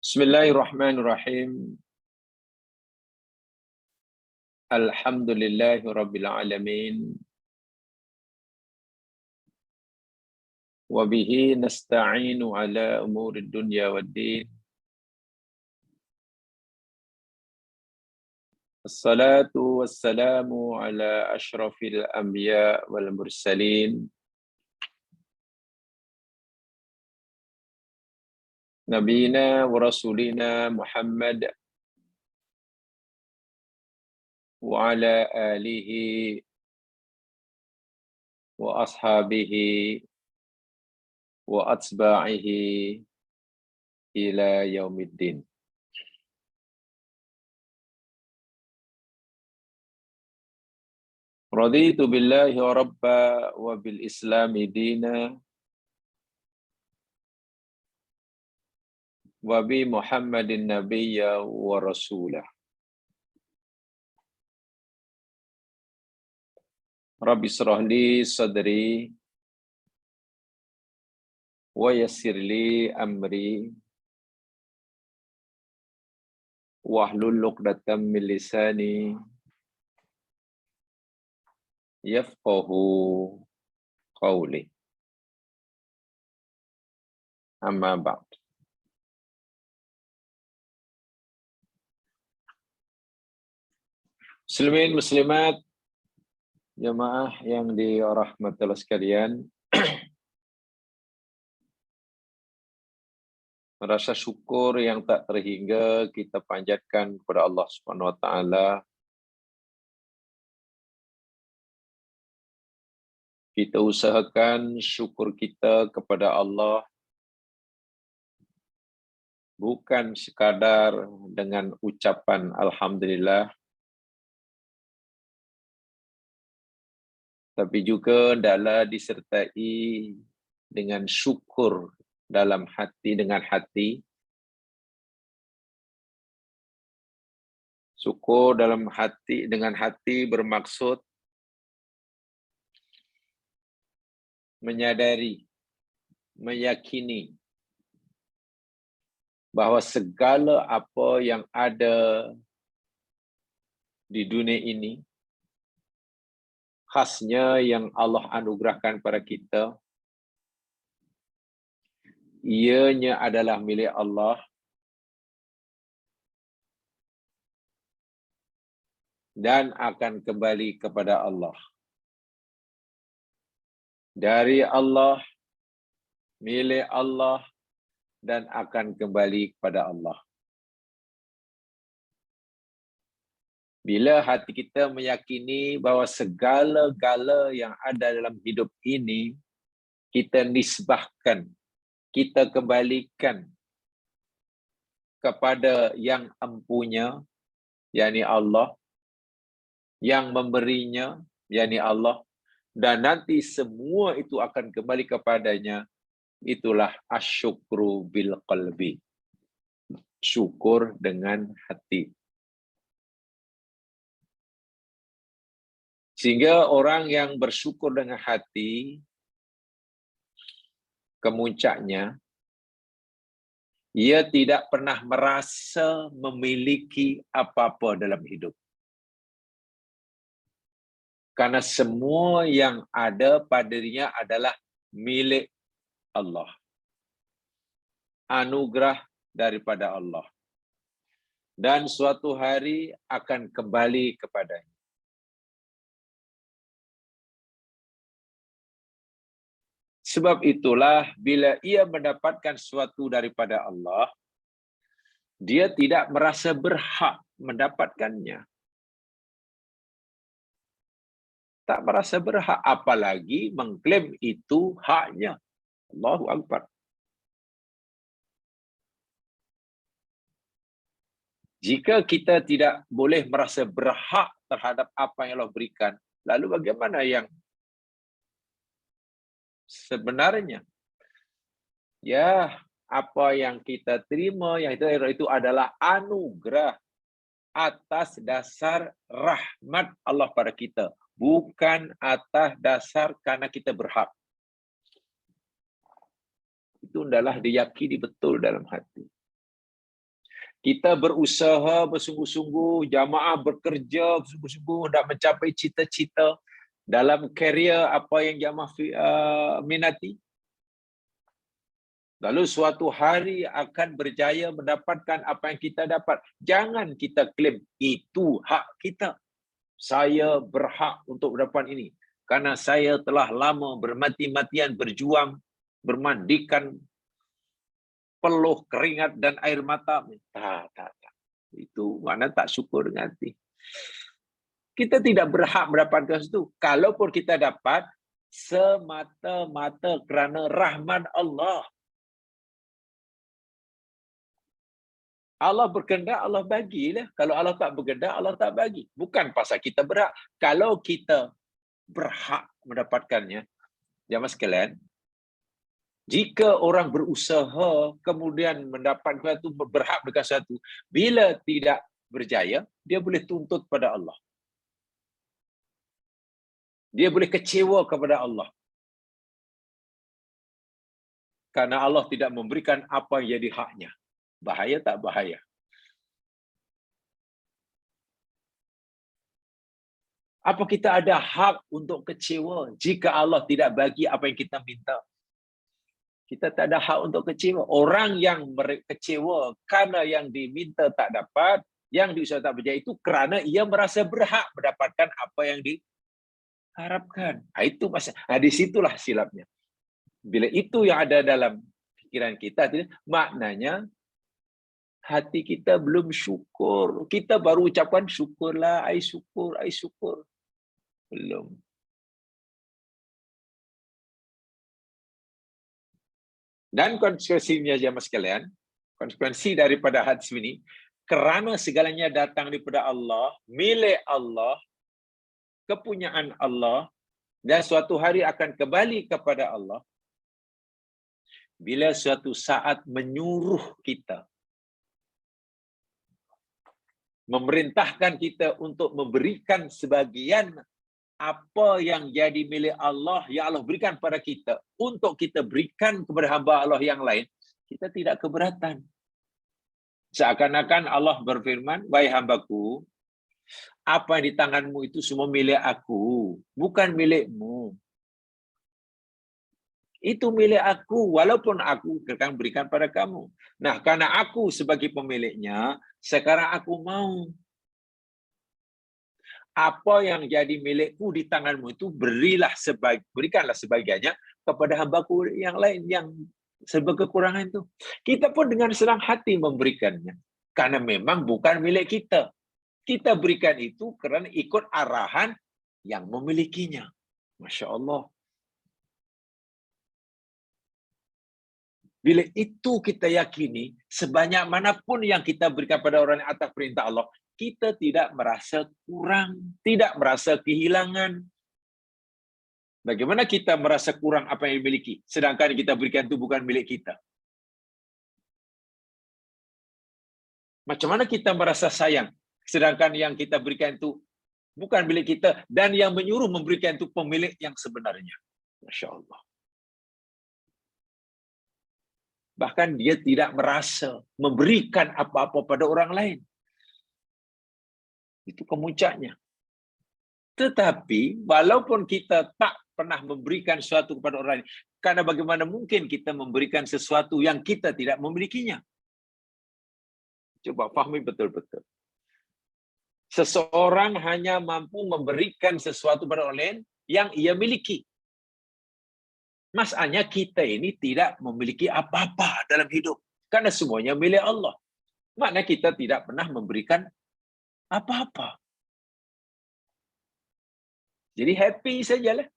Bismillahirrahmanirrahim. Alhamdulillahirabbil alamin. Wa bihi nasta'inu ala umurid dunya waddin. Assalatu wassalamu ala asyrafil anbiya wal mursalin. Nabiyina wa rasulina Muhammad wa ala alihi wa ashabihi wa atba'ihi ila yaumiddin. Raditu billahi rabba wa bil islami dina wa bi Muhammadin nabiyya wa rasulah. Rabbi shrah li sadri wa yassir li amri wahlul 'uqdatam min lisani yafqahu qawli. Amma ba'd. Muslimin muslimat jamaah yang dirahmati Allah sekalian, rasa syukur yang tak terhingga kita panjatkan kepada Allah Subhanahu wa taala. Kita usahakan syukur kita kepada Allah bukan sekadar dengan ucapan alhamdulillah, tapi juga adalah disertai dengan syukur dalam hati, dengan hati. Syukur dalam hati, dengan hati bermaksud menyadari, meyakini bahawa segala apa yang ada di dunia ini, khasnya yang Allah anugerahkan pada kita, ianya adalah milik Allah dan akan kembali kepada Allah. Dari Allah, milik Allah, dan akan kembali kepada Allah. Bila hati kita meyakini bahawa segala-gala yang ada dalam hidup ini, kita nisbahkan, kita kembalikan kepada yang empunya, yakni Allah, yang memberinya, yakni Allah, dan nanti semua itu akan kembali kepadanya, itulah asyukru bil qalbi. Syukur dengan hati. Sehingga orang yang bersyukur dengan hati, kemuncaknya, ia tidak pernah merasa memiliki apa-apa dalam hidup. Karena semua yang ada pada dirinya adalah milik Allah. Anugerah daripada Allah. Dan suatu hari akan kembali kepadanya. Sebab itulah bila ia mendapatkan sesuatu daripada Allah, dia tidak merasa berhak mendapatkannya. Tak merasa berhak, apalagi mengklaim itu haknya. Allahu Akbar. Jika kita tidak boleh merasa berhak terhadap apa yang Allah berikan, lalu bagaimana yang sebenarnya? Ya, apa yang kita terima, yang itu adalah anugerah atas dasar rahmat Allah pada kita, bukan atas dasar karena kita berhak. Itu adalah diyakini betul dalam hati. Kita berusaha bersungguh-sungguh, jamaah bekerja bersungguh-sungguh nak mencapai cita-cita dalam karier apa yang jamaah minati. Lalu suatu hari akan berjaya mendapatkan apa yang kita dapat. Jangan kita klaim itu hak kita. Saya berhak untuk mendapat ini. Karena saya telah lama bermati-matian berjuang, bermandikan peluh keringat dan air mata. Tak. Itu mana tak syukur dengan hati. Kita tidak berhak mendapatkan itu. Kalaupun kita dapat, semata-mata kerana rahmat Allah. Allah berkehendak, Allah bagilah. Kalau Allah tak berkehendak, Allah tak bagi. Bukan pasal kita berhak. Kalau kita berhak mendapatkannya, jamaah sekalian, jika orang berusaha kemudian mendapat sesuatu, berhak dengan sesuatu, bila tidak berjaya, dia boleh tuntut pada Allah. Dia boleh kecewa kepada Allah. Karena Allah tidak memberikan apa yang jadi haknya. Bahaya tak bahaya? Apa kita ada hak untuk kecewa jika Allah tidak bagi apa yang kita minta? Kita tak ada hak untuk kecewa. Orang yang kecewa kerana yang diminta tak dapat, yang diusaha tak berjaya itu kerana ia merasa berhak mendapatkan apa yang diharapkan. Itu masalah. Di situlah silapnya. Bila itu yang ada dalam pikiran kita, maknanya hati kita belum syukur. Kita baru ucapkan syukurlah, ai syukur. Belum. Dan konsekuensinya jemaah sekalian, konsekuensi daripada hadis ini, kerana segalanya datang daripada Allah, milik Allah, kepunyaan Allah, dan suatu hari akan kembali kepada Allah, bila suatu saat menyuruh kita, memerintahkan kita untuk memberikan sebagian apa yang jadi milik Allah, yang Allah berikan pada kita, untuk kita berikan kepada hamba Allah yang lain, kita tidak keberatan. Seakan-akan Allah berfirman, wahai hambaku, apa yang di tanganmu itu semua milik aku, bukan milikmu. Itu milik aku, walaupun aku akan berikan pada kamu. Nah, karena aku sebagai pemiliknya, sekarang aku mau apa yang jadi milikku di tanganmu itu berikanlah sebagiannya kepada hambaku yang lain yang serba kekurangan itu. Kita pun dengan senang hati memberikannya, karena memang bukan milik kita. Kita berikan itu kerana ikut arahan yang memilikinya. Masya Allah. Bila itu kita yakini, sebanyak manapun yang kita berikan pada orang yang atas perintah Allah, kita tidak merasa kurang, tidak merasa kehilangan. Bagaimana kita merasa kurang apa yang dimiliki, sedangkan kita berikan itu bukan milik kita? Macam mana kita merasa sayang, sedangkan yang kita berikan itu bukan milik kita, dan yang menyuruh memberikan itu pemilik yang sebenarnya? Masya Allah. Bahkan dia tidak merasa memberikan apa-apa pada orang lain. Itu kemuncaknya. Tetapi walaupun kita tak pernah memberikan sesuatu kepada orang lain, karena bagaimana mungkin kita memberikan sesuatu yang kita tidak memilikinya? Coba fahami betul-betul. Seseorang hanya mampu memberikan sesuatu pada orang lain yang ia miliki. Masalahnya kita ini tidak memiliki apa-apa dalam hidup, karena semuanya milik Allah. Maknanya kita tidak pernah memberikan apa-apa. Jadi happy sajalah.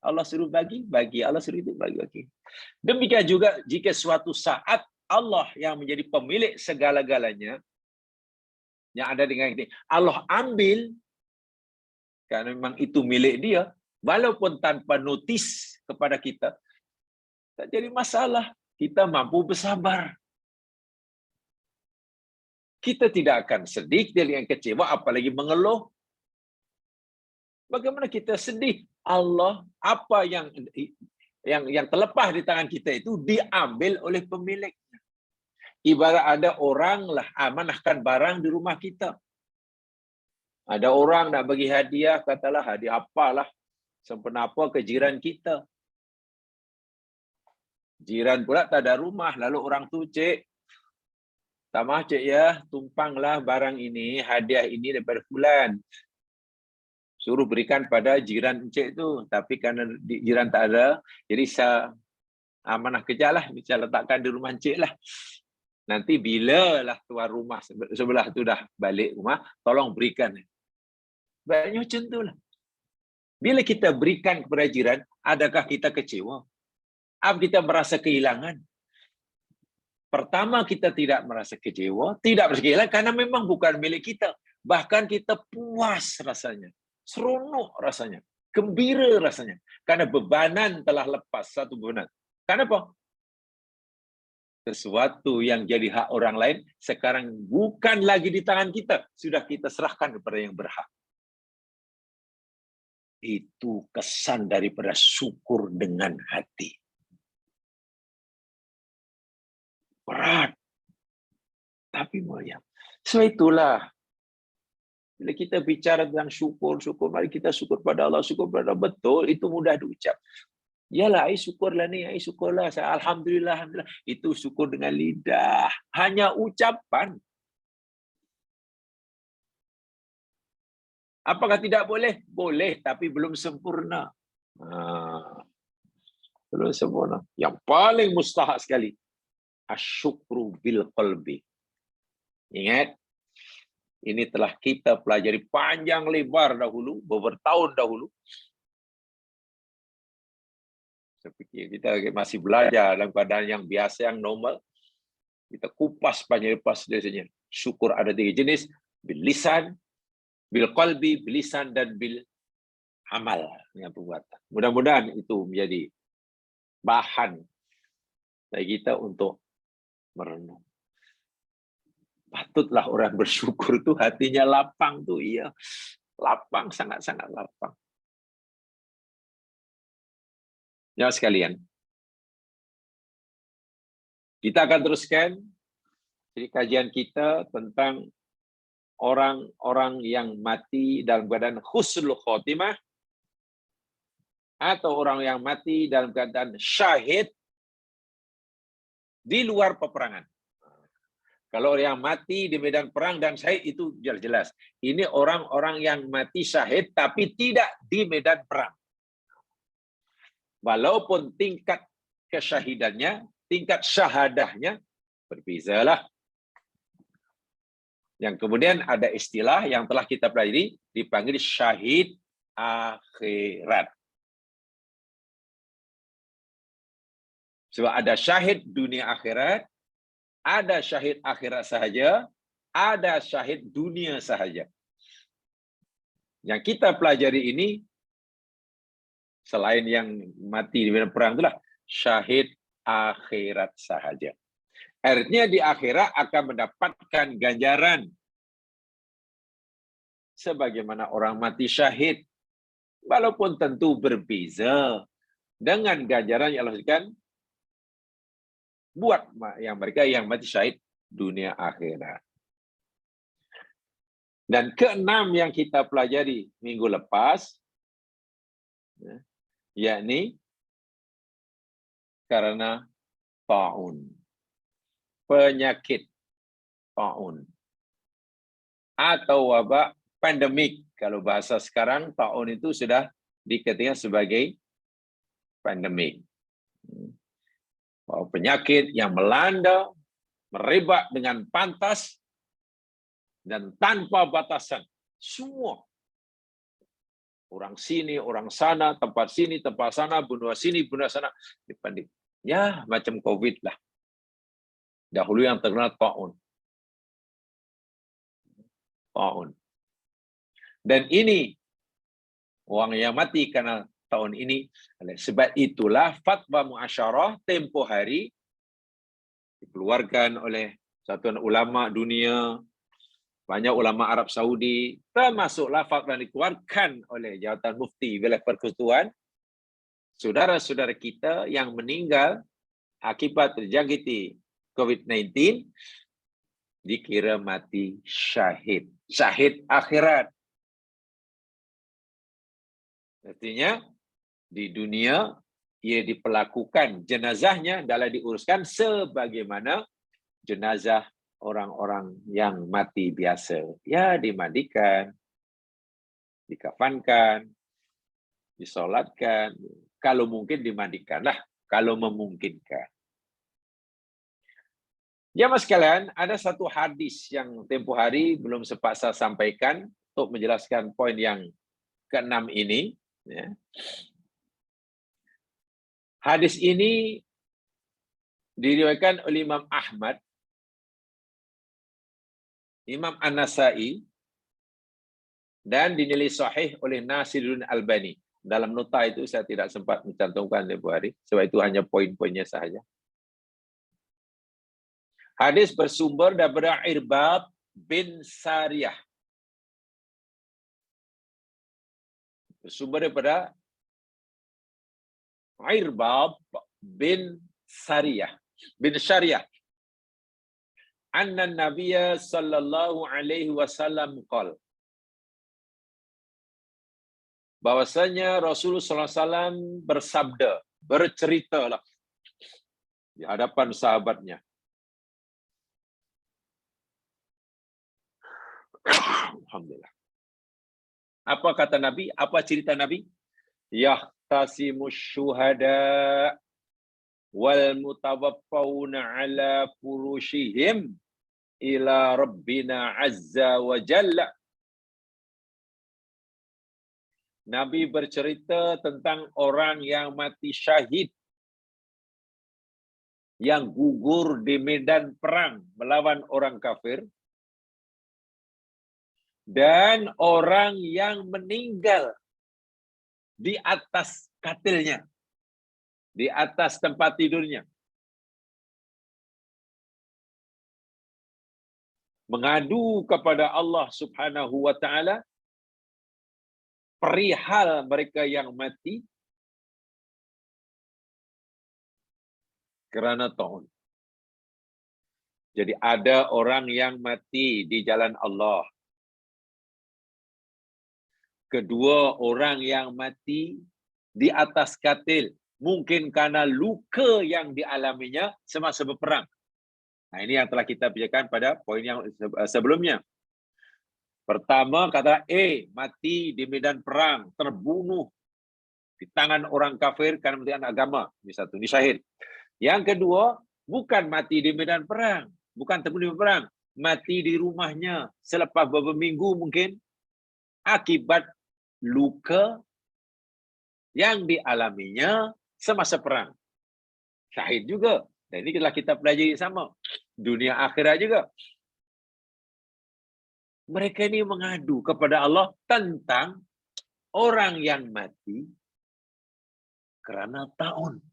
Allah suruh bagi. Allah suruh itu, bagi. Demikian juga jika suatu saat Allah yang menjadi pemilik segala-galanya, yang ada dengan ini, Allah ambil, karena memang itu milik dia, walaupun tanpa notis kepada kita, tak jadi masalah. Kita mampu bersabar. Kita tidak akan sedih dengan kecewa, apalagi mengeluh. Bagaimana kita sedih? Allah, apa yang terlepas di tangan kita itu diambil oleh pemiliknya. Ibarat ada orang lah amanahkan barang di rumah kita. Ada orang nak bagi hadiah, katalah hadiah apalah, sempena apa ke jiran kita. Jiran pula tak ada rumah, lalu orang tu, cik, tak maaf cik ya, tumpanglah barang ini, hadiah ini daripada fulan. Suruh berikan pada jiran cik tu, tapi kerana jiran tak ada, jadi saya amanah kerja lah, saya letakkan di rumah cik lah. Nanti bila lah tuan rumah sebelah tu dah balik rumah, tolong berikan. Banyak macam tu lah. Bila kita berikan kepada jiran, adakah kita kecewa? Apa kita merasa kehilangan? Pertama, kita tidak merasa kecewa, tidak merasa kehilangan karena memang bukan milik kita. Bahkan kita puas rasanya, seronok rasanya, gembira rasanya. Karena bebanan telah lepas, satu bebanan. Kenapa? Sesuatu yang jadi hak orang lain, sekarang bukan lagi di tangan kita. Sudah kita serahkan kepada yang berhak. Itu kesan daripada syukur dengan hati. Berat, tapi mulia. So itulah, bila kita bicara tentang syukur, mari kita syukur pada Allah, syukur pada Allah. Betul, itu mudah diucap. Yalah, syukurlah ni, syukurlah. Alhamdulillah, alhamdulillah. Itu syukur dengan lidah. Hanya ucapan. Apakah tidak boleh? Boleh, tapi belum sempurna. Belum sempurna. Yang paling mustahak sekali, asyukru bil qalbi. Ingat, ini telah kita pelajari panjang lebar dahulu, beberapa tahun dahulu. Saya fikir kita masih belajar dalam keadaan yang biasa, yang normal. Kita kupas panjang lebar biasanya. Syukur ada 3 jenis, bil lisan, bil qalbi, bil lisan, dan bil amal, dengan perbuatan. Mudah-mudahan itu menjadi bahan bagi kita untuk merenung. Patutlah orang bersyukur tuh hatinya lapang tuh, iya. Lapang, sangat-sangat lapang. Ya sekalian, kita akan teruskan jadi kajian kita tentang orang-orang yang mati dalam keadaan husnul khotimah atau orang yang mati dalam keadaan syahid di luar peperangan. Kalau yang mati di medan perang dan syahid itu jelas. Ini orang-orang yang mati syahid tapi tidak di medan perang. Walaupun tingkat kesyahidannya, tingkat syahadahnya berbezalah. Yang kemudian ada istilah yang telah kita pelajari dipanggil syahid akhirat. Sebab ada syahid dunia akhirat, ada syahid akhirat sahaja, ada syahid dunia sahaja. Yang kita pelajari ini, selain yang mati di medan perang itulah, syahid akhirat sahaja. Artinya di akhirat akan mendapatkan ganjaran sebagaimana orang mati syahid. Walaupun tentu berbeza dengan ganjaran yang Allah berikan buat yang mereka yang mati syahid dunia akhirat. Dan keenam yang kita pelajari minggu lepas, yakni karena taun, penyakit taun atau wabak pandemik. Kalau bahasa sekarang, taun itu sudah dikatakan sebagai pandemik. Penyakit yang melanda, merebak dengan pantas, dan tanpa batasan. Semua. Orang sini, orang sana, tempat sini, tempat sana, benua sini, benua sana. Ya, macam COVID lah. Dahulu yang terkenal taun. Taun. Dan ini, orang yang mati karena tahun ini. Sebab itulah fatwa muasyarah tempoh hari dikeluarkan oleh Satuan Ulama Dunia, banyak ulama Arab Saudi, termasuklah fatwa yang dikeluarkan oleh Jawatan Mufti Wilayah Persekutuan. Saudara-saudara kita yang meninggal akibat terjangkiti COVID-19 dikira mati syahid. Syahid akhirat. Artinya di dunia ia diperlakukan jenazahnya dalam diuruskan sebagaimana jenazah orang-orang yang mati biasa. Ya, dimandikan, dikafankan, disolatkan, kalau mungkin dimandikanlah, kalau memungkinkan. Jemaah sekalian, ada satu hadis yang tempoh hari belum sempat saya sampaikan untuk menjelaskan poin yang ke-6 ini. Ya. Hadis ini diriwayatkan oleh Imam Ahmad, Imam An-Nasai, dan dinilai sahih oleh Nasiruddin Albani. Dalam nota itu saya tidak sempat mencantumkan tempoh hari, sebab itu hanya poin-poinnya sahaja. Hadis bersumber daripada Irbad bin Sariyah. Bersumber daripada Irbad bin Sariyah. Anna Nabiya sallallahu alaihi wasallam qala, bahwasanya Rasulullah sallallahu alaihi wasallam bersabda, berceritalah di hadapan sahabatnya. Alhamdulillah. Apa kata Nabi? Apa cerita Nabi? Yahtasimus syuhada wal mutawaffawna ala furushihim ila rabbina azza wa jalla. Nabi bercerita tentang orang yang mati syahid, yang gugur di medan perang melawan orang kafir, dan orang yang meninggal di atas katilnya, di atas tempat tidurnya, mengadu kepada Allah Subhanahu wa taala perihal mereka yang mati kerana taun. Jadi ada orang yang mati di jalan Allah. Kedua, orang yang mati di atas katil, mungkin karena luka yang dialaminya semasa berperang. Nah, ini yang telah kita bicarakan pada poin yang sebelumnya. Pertama, kata mati di medan perang, terbunuh di tangan orang kafir karena mentinggalkan agama. Ini satu, ini syahid. Yang kedua, bukan mati di medan perang, bukan terbunuh di perang, mati di rumahnya selepas beberapa minggu mungkin akibat luka yang dialaminya semasa perang. Syahid juga. Dan ini telah kita pelajari sama. Dunia akhirat juga. Mereka ini mengadu kepada Allah tentang orang yang mati kerana taun.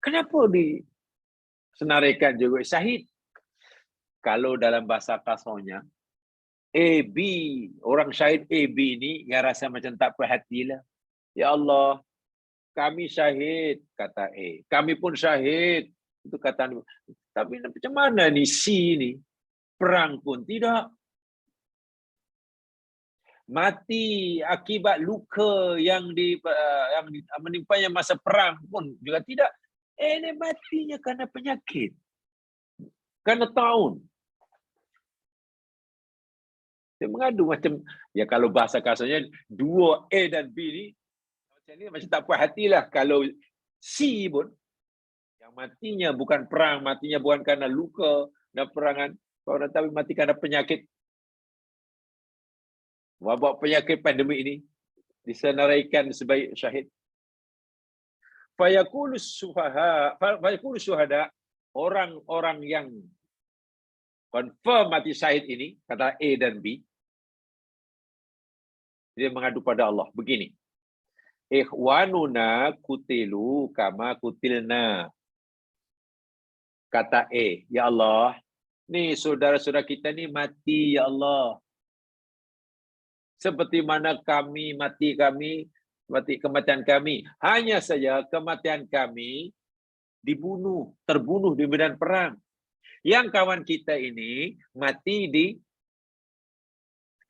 Kenapa disenaraikan juga syahid? Kalau dalam bahasa kasarnya, AB, orang syahid AB ini yang rasa macam tak perhatilah. Ya Allah, kami syahid, kata A. Kami pun syahid, itu kata. Tapi macam mana ni C ni? Perang pun tidak. Mati akibat luka yang menimpanya masa perang pun juga tidak. Ini matinya kerana penyakit. Kerana taun. Dia mengadu macam, ya kalau bahasa kasarnya, dua A dan B ni, macam ni macam tak puas hatilah. Kalau C pun, yang matinya bukan perang, matinya bukan kerana luka dan perangan, tapi mati kerana penyakit. Wabak penyakit pandemik ini, disenaraikan sebagai syahid. Fayaqulu syuhada, orang-orang yang confirm mati syahid ini, kata A dan B, dia mengadu pada Allah begini, ikhwanuna kutilu kama kutilna. Kata A, ya Allah, ni saudara-saudara kita ni mati, ya Allah, seperti mana mati kematian kami. Hanya saja kematian kami terbunuh di medan perang. Yang kawan kita ini mati di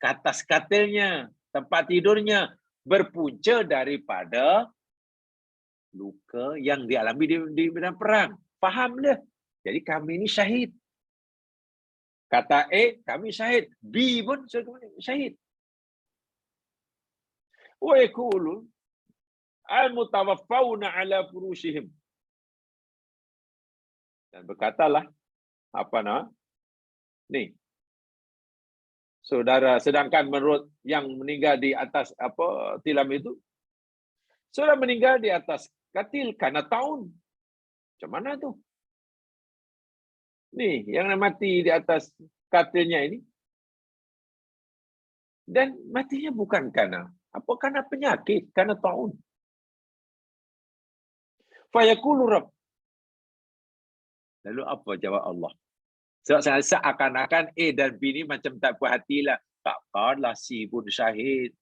atas katilnya, tempat tidurnya, berpunca daripada luka yang dialami di medan perang. Faham dia? Jadi kami ini syahid. Kata A, kami syahid. B pun syahid. Wa yaqulun al-mutawaffawna ala furushihim. Dan berkatalah, ni, saudara, sedangkan menurut yang meninggal di atas tilam itu, saudara meninggal di atas katil karena taun. Macam mana tu? Ni, yang mati di atas katilnya ini. Dan matinya bukan karena penyakit, karena taun. Fayaqulu Rabb. Lalu apa jawab Allah? Seakan-akan A dan B ni macam tak puas hatilah. Takkanlah C pun syahid.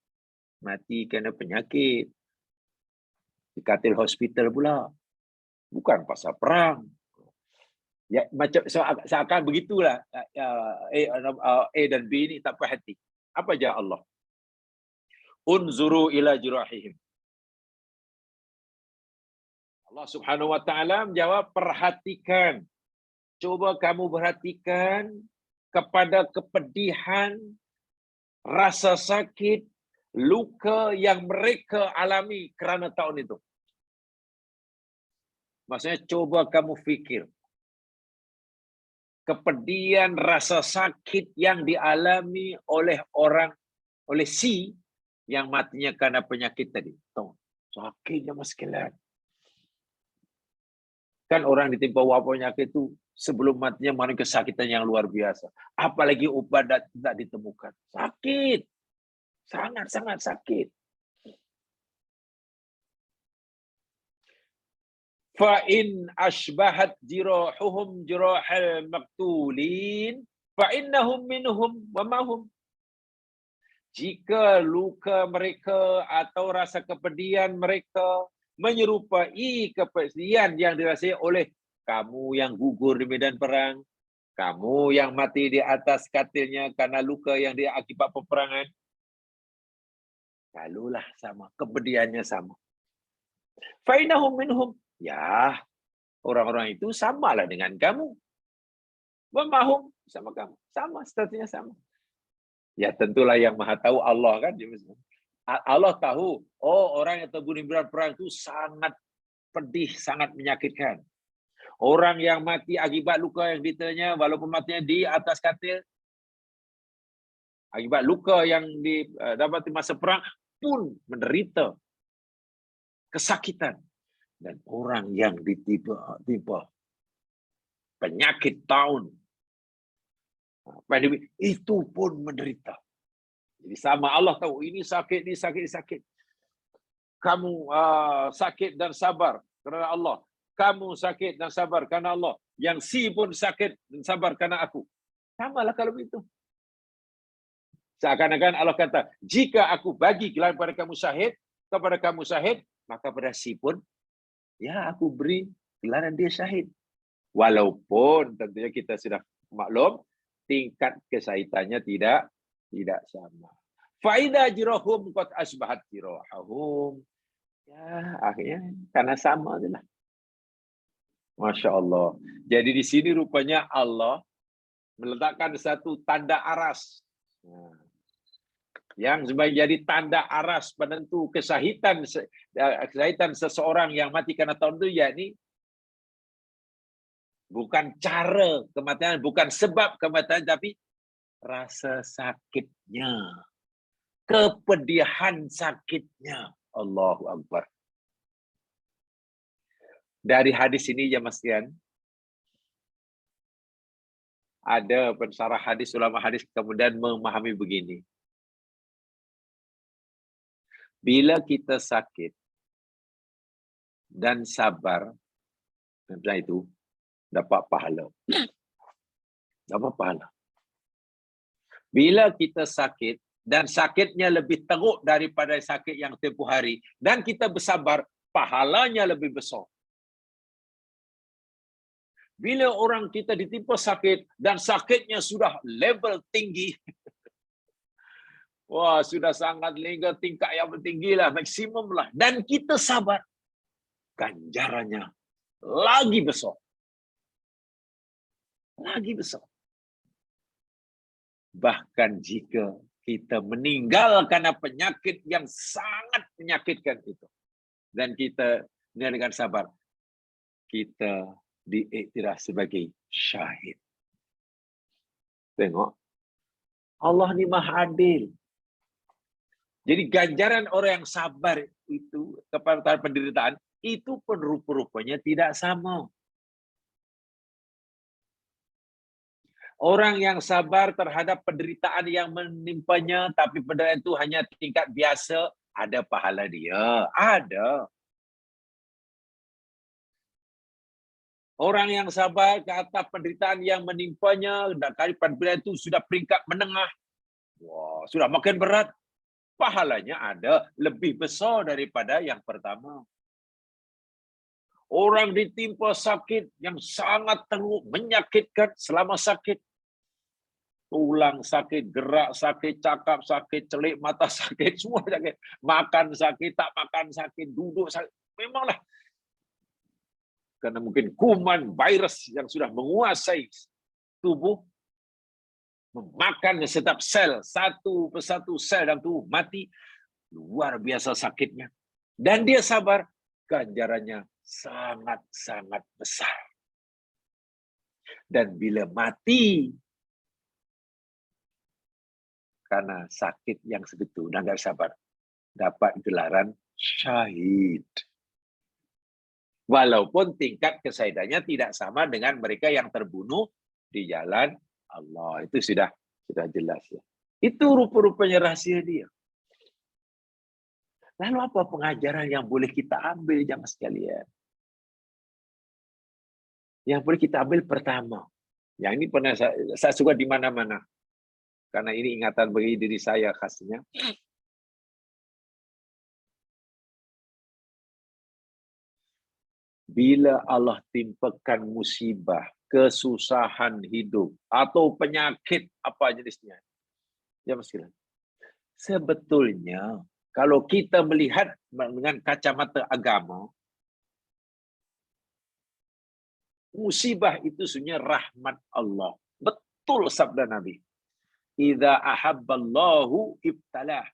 Mati kerana penyakit. Di katil hospital pula. Bukan pasal perang. Ya, macam seakan begitulah A dan B ni tak puas hati. Apa jawab Allah? Unzuru ila jirahihim. Allah Subhanahu wa taala menjawab, perhatikan. Cuba kamu perhatikan kepada kepedihan, rasa sakit, luka yang mereka alami kerana tahun itu. Maksudnya coba kamu fikir. Kepedihan, rasa sakit yang dialami oleh C yang matinya karena penyakit tadi. Tahu, sakitnya maskilan. Kan orang ditimpa wabak penyakit itu sebelum matinya mengalami kesakitan yang luar biasa. Apalagi obat tidak ditemukan. Sakit. Sangat-sangat sakit. Fa in ashbahat jirahuhum jirahal maqtulin fa innahum minhum wa mahum. Jika luka mereka atau rasa kepedihan mereka menyerupai kepedihan yang dirasai oleh kamu yang gugur di medan perang, kamu yang mati di atas katilnya karena luka yang diakibat peperangan, kalulah sama, kepedihannya sama. Fa innahum minhum. Ya, orang-orang itu samalah dengan kamu. Memahum sama kamu. Sama, statusnya sama. Ya tentulah yang maha tahu Allah kan. Allah tahu, orang yang terbunuh di medan perang itu sangat pedih, sangat menyakitkan. Orang yang mati akibat luka yang diterima, walaupun matinya di atas katil, akibat luka yang didapat di masa perang, pun menderita kesakitan. Dan orang yang ditimpa penyakit taun, pandemi, itu pun menderita. Jadi sama, Allah tahu ini sakit, ini sakit, ini sakit. Kamu sakit dan sabar kerana Allah. Kamu sakit dan sabar kerana Allah. Yang C pun sakit dan sabar kerana aku. Samalah kalau begitu. Seakan-akan Allah kata, jika aku bagi gelar kepada kamu syahid, maka pada C pun, ya aku beri gelaran dia syahid. Walaupun tentunya kita sudah maklum, tingkat kesahitannya tidak sama. Faida jirahum qad asbahat jirahum. Ya, akhirnya karena sama itulah. Masya Allah. Jadi di sini rupanya Allah meletakkan satu tanda aras. Yang sebagai jadi tanda aras penentu kesahitan seseorang yang mati karena tahun itu, yakni bukan cara kematian, bukan sebab kematian, tapi rasa sakitnya, kepedihan sakitnya. Allahu Akbar. Dari hadis ini ya Mas Tian, ada pensarah hadis, ulama hadis kemudian memahami begini. Bila kita sakit dan sabar, setelah itu dapat pahala. Dapat pahala. Bila kita sakit dan sakitnya lebih teruk daripada sakit yang tempoh hari, dan kita bersabar, pahalanya lebih besar. Bila orang kita ditimpa sakit dan sakitnya sudah level tinggi, wah sudah sangat legal tingkat yang tinggi lah, maksimum lah, dan kita sabar, ganjarannya lagi besar. Lagi besar. Bahkan jika kita meninggalkan penyakit yang sangat menyakitkan itu, dan kita dengan sabar, kita diiktiraf sebagai syahid. Tengok, Allah ni maha adil. Jadi ganjaran orang yang sabar itu kepada penderitaan itu pun rupa-rupanya tidak sama. Orang yang sabar terhadap penderitaan yang menimpanya, tapi penderitaan itu hanya tingkat biasa, ada pahala dia. Ada. Orang yang sabar ke atas penderitaan yang menimpanya, dan kali penderitaan itu sudah peringkat menengah, wah, sudah makin berat, pahalanya ada lebih besar daripada yang pertama. Orang ditimpa sakit yang sangat teruk, menyakitkan selama sakit, tulang sakit, gerak sakit, cakap sakit, celik mata sakit, semua sakit. Makan sakit, tak makan sakit, duduk sakit. Memanglah. Karena mungkin kuman, virus yang sudah menguasai tubuh, memakan setiap sel, satu persatu sel dalam tubuh mati, luar biasa sakitnya. Dan dia sabar, ganjarannya sangat-sangat besar. Dan bila mati, karena sakit yang segitu dan nggak sabar, dapat gelaran syahid. Walaupun tingkat kesahidannya tidak sama dengan mereka yang terbunuh di jalan Allah. Itu sudah jelas ya. Itu rupa-rupanya rahasia dia. Lalu apa pengajaran yang boleh kita ambil jamaah sekalian? Yang boleh kita ambil pertama. Yang ini pernah saya suka di mana-mana. Karena ini ingatan bagi diri saya khasnya. Bila Allah timpakan musibah, kesusahan hidup, atau penyakit apa jenisnya, ya sekalian, sebetulnya kalau kita melihat dengan kacamata agama, musibah itu sebenarnya rahmat Allah. Betul sabda Nabi. Idza ahabballahu ibtalah.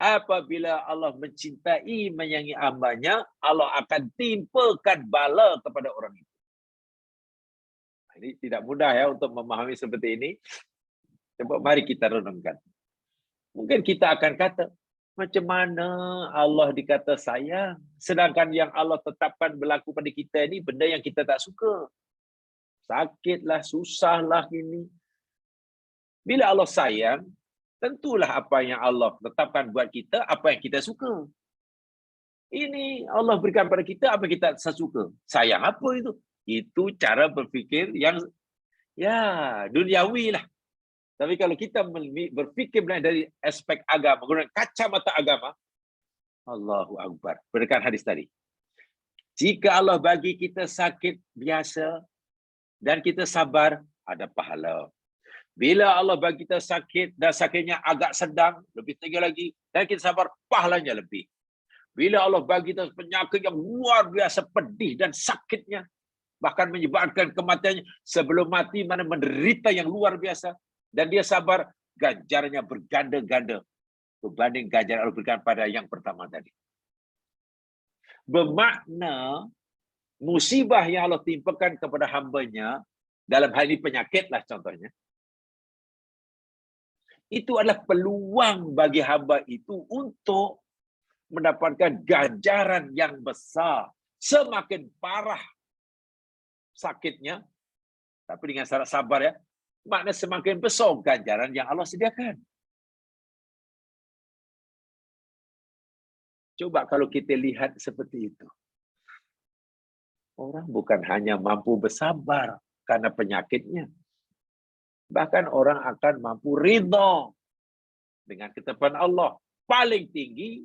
Apabila Allah mencintai, menyayangi hambanya, Allah akan timpakan bala kepada orang itu. Ini tidak mudah ya untuk memahami seperti ini. Coba mari kita renungkan. Mungkin kita akan kata, macam mana Allah dikata sayang, sedangkan yang Allah tetapkan berlaku pada kita ini benda yang kita tak suka. Sakitlah, susahlah ini. Bila Allah sayang, tentulah apa yang Allah tetapkan buat kita, apa yang kita suka. Ini Allah berikan pada kita apa yang kita suka. Sayang apa itu? Itu cara berfikir yang ya duniawi lah. Tapi kalau kita berfikir dari aspek agama, menggunakan kacamata agama, Allahu Akbar. Berikan hadis tadi. Jika Allah bagi kita sakit biasa dan kita sabar, ada pahala. Bila Allah bagi kita sakit dan sakitnya agak sedang, lebih tinggi lagi, dan kita sabar, pahalanya lebih. Bila Allah bagi kita penyakit yang luar biasa pedih dan sakitnya, bahkan menyebabkan kematiannya, sebelum mati mana menderita yang luar biasa, dan dia sabar, ganjarannya berganda-ganda berbanding ganjaran Allah berikan pada yang pertama tadi. Bermakna musibah yang Allah timpakan kepada hambanya, dalam hal ini penyakit lah contohnya, itu adalah peluang bagi hamba itu untuk mendapatkan ganjaran yang besar. Semakin parah sakitnya, tapi dengan syarat sabar ya, makna semakin besar ganjaran yang Allah sediakan. Coba kalau kita lihat seperti itu. Orang bukan hanya mampu bersabar karena penyakitnya. Bahkan orang akan mampu ridha dengan ketetapan Allah. Paling tinggi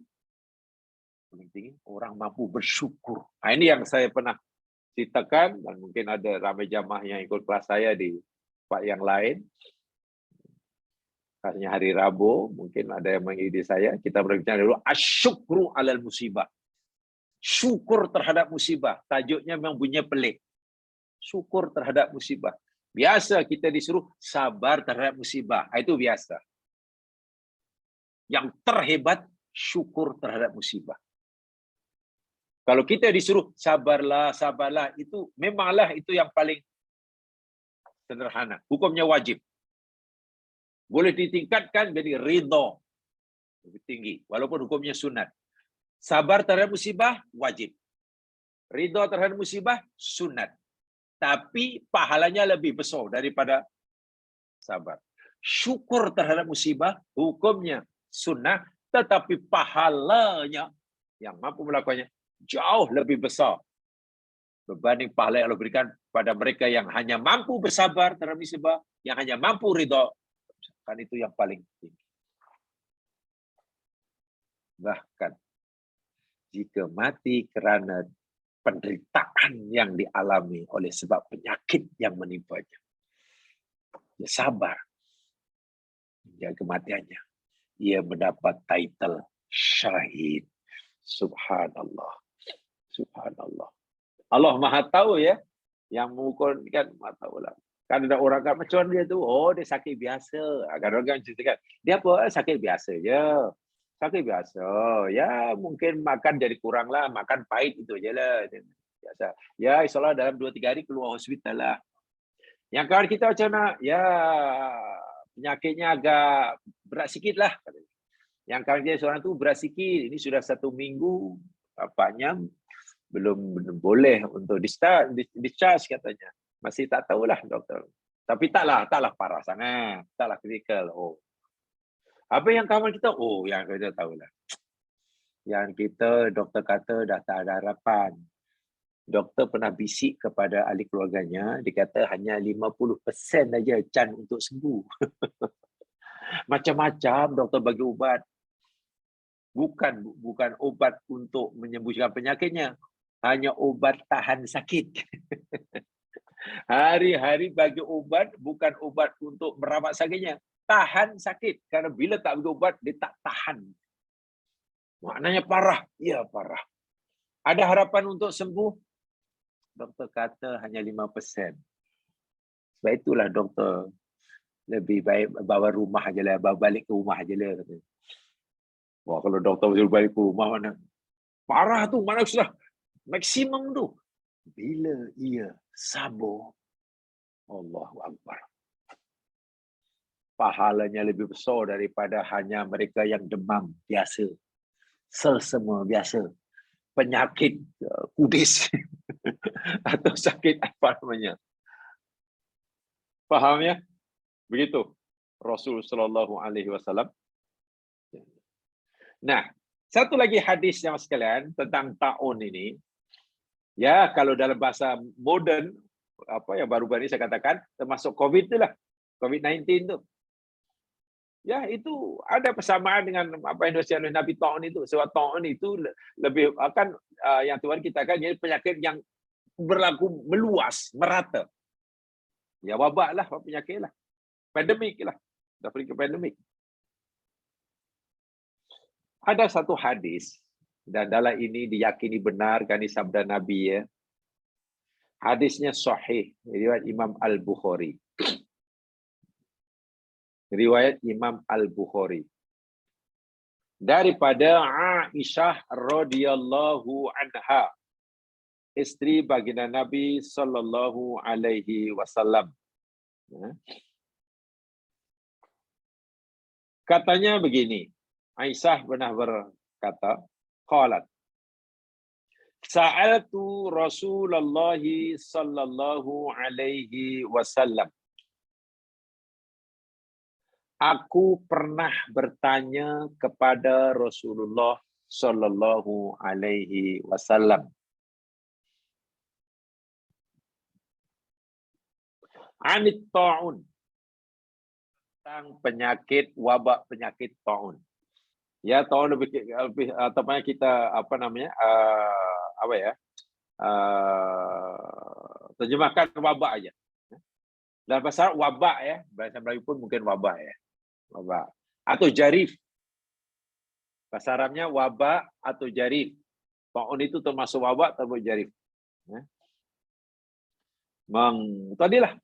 orang mampu bersyukur. Nah, ini yang saya pernah ceritakan, dan mungkin ada ramai jamaah yang ikut kelas saya di tempat yang lain. Khasnya hari Rabu, mungkin ada yang mengikuti saya. Kita berbicara dulu asyukru alal musibah. Syukur terhadap musibah. Tajuknya memang bunyinya pelik. Syukur terhadap musibah. Biasa kita disuruh sabar terhadap musibah. Itu biasa. Yang terhebat, syukur terhadap musibah. Kalau kita disuruh sabarlah, sabarlah, itu memanglah itu yang paling sederhana. Hukumnya wajib. Boleh ditingkatkan jadi ridha. Lebih tinggi. Walaupun hukumnya sunat. Sabar terhadap musibah, wajib. Ridha terhadap musibah, sunat. Tapi pahalanya lebih besar daripada sabar. Syukur terhadap musibah, hukumnya sunnah, tetapi pahalanya yang mampu melakukannya jauh lebih besar berbanding pahala yang Allah berikan pada mereka yang hanya mampu bersabar terhadap musibah, yang hanya mampu ridha. Kan itu yang paling tinggi. Bahkan jika mati kerana penderitaan yang dialami oleh sebab penyakit yang menimpanya, dia sabar hingga kematiannya, ia mendapat title syahid. Subhanallah. Subhanallah. Allah Maha tahu ya, yang mengukur kan Maha tahu lah. Kan ada orang kan macam dia tu, oh dia sakit biasa. Agar orang ceritakan, dia apa? Sakit biasa je. Sakit biasa. Ya mungkin makan jadi kurang lah, makan pahit itu je lah. Biasa. Ya insyaAllah dalam 2-3 hari keluar hospital lah. Yang kawan kita macam nak, ya penyakitnya agak berat sikit lah. Yang kawan dia seorang tu berat sikit, ini sudah 1 minggu, bapaknya belum boleh untuk discharge katanya. Masih tak tahulah doktor. Tapi taklah parah sangat, taklah kritikal. Oh. Apa yang kawan kita? Oh, yang kita tahulah. Yang kita doktor kata dah tak ada harapan. Doktor pernah bisik kepada ahli keluarganya, dia kata hanya 50% saja can untuk sembuh. Macam-macam doktor bagi ubat. Bukan obat untuk menyembuhkan penyakitnya, hanya obat tahan sakit. Hari-hari bagi obat, bukan obat untuk merawat sakitnya, tahan sakit. Karena bila tak bagi obat, dia tak tahan. Maknanya parah. Ya, parah. Ada harapan untuk sembuh? Doktor kata hanya 5%. Sebab itulah doktor lebih baik bawa rumah aja lah, bawa balik ke rumah aja lah. Wah, kalau doktor suruh balik ke rumah mana? Parah tu, mana sudah maksimum tu. Bila ia sabar, Allahu Akbar. Pahalanya lebih besar daripada hanya mereka yang demam biasa. Selsema biasa. Penyakit kudis. Atau sakit apa namanya. Faham ya? Begitu. Rasul sallallahu alaihi wasallam. Nah, satu lagi hadis yang sekalian tentang taun ini. Ya, kalau dalam bahasa moden, apa yang baru-baru ini saya katakan, termasuk COVID itulah. COVID-19 tu. Ya, itu ada persamaan dengan apa yang disebut oleh Nabi taun itu. Sebab taun itu lebih akan yang Tuhan kita akan jadi penyakit yang berlaku meluas, merata. Ya, wabak lah, penyakit lah. Pandemik lah. Dah pergi ke pandemik. Ada satu hadis, dan dalam ini diyakini benar kan sabda Nabi ya. Hadisnya sahih, riwayat Imam Al-Bukhari. Riwayat Imam Al-Bukhari. Daripada Aisyah radhiyallahu anha, isteri baginda Nabi sallallahu alaihi wasallam. Katanya begini, Aisyah pernah berkata, qalat sa'altu Rasulullah sallallahu alaihi wasallam. Aku pernah bertanya kepada Rasulullah sallallahu alaihi wasallam. Anit ta'un. Tentang penyakit wabak penyakit ta'un. Ya, tahun lebih ataupun kita apa namanya apa ya, terjemahkan wabak aja. Dalam bahasa Arab wabak ya, bahasa Melayu pun mungkin wabak ya. Wabak atau jarif. Bahasa Arabnya wabak atau jarif. Taun itu termasuk wabak atau jarif. Ya. Tadilah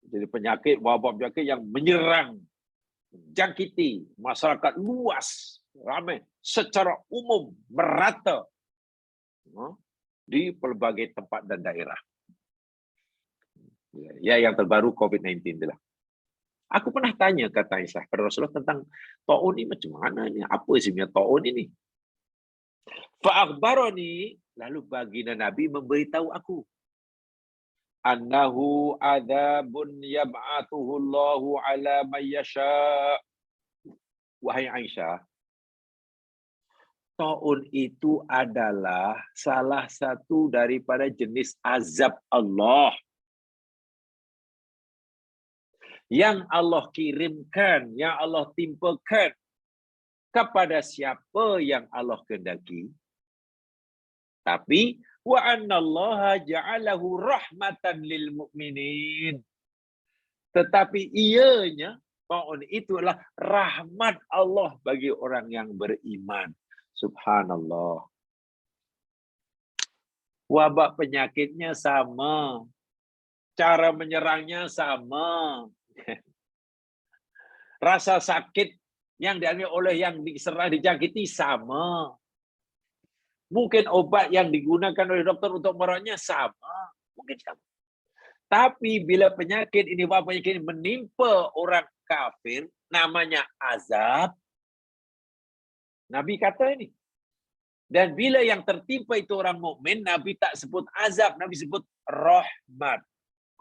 jadi penyakit, wabak penyakit yang menyerang, jangkiti masyarakat luas, ramai, secara umum, merata di pelbagai tempat dan daerah. Ya, yang terbaru COVID-19 itulah. Aku pernah tanya kata Aisyah kepada Rasulullah tentang taun ini macam mana ni? Apa sebenarnya taun ini? Fa'akhbarani, lalu baginda Nabi memberitahu aku. Annahu adzabun yab'athuhu Allahu ala man yasha. Wahai Aisyah, taun itu adalah salah satu daripada jenis azab Allah yang Allah kirimkan, yang Allah timpakan kepada siapa yang Allah kehendaki. Tapi wa annallaha ja'alahu rahmatan lil mu'minin. Tetapi ianya taun itu adalah rahmat Allah bagi orang yang beriman. Subhanallah. Wabak penyakitnya sama. Cara menyerangnya sama. Rasa sakit yang dialami oleh yang diserang dijangkiti sama. Mungkin obat yang digunakan oleh dokter untuk merawatnya sama. Mungkin sama. Tapi bila penyakit ini, wabak penyakit ini menimpa orang kafir, namanya azab. Nabi kata ini. Dan bila yang tertimpa itu orang mukmin, Nabi tak sebut azab, Nabi sebut rahmat.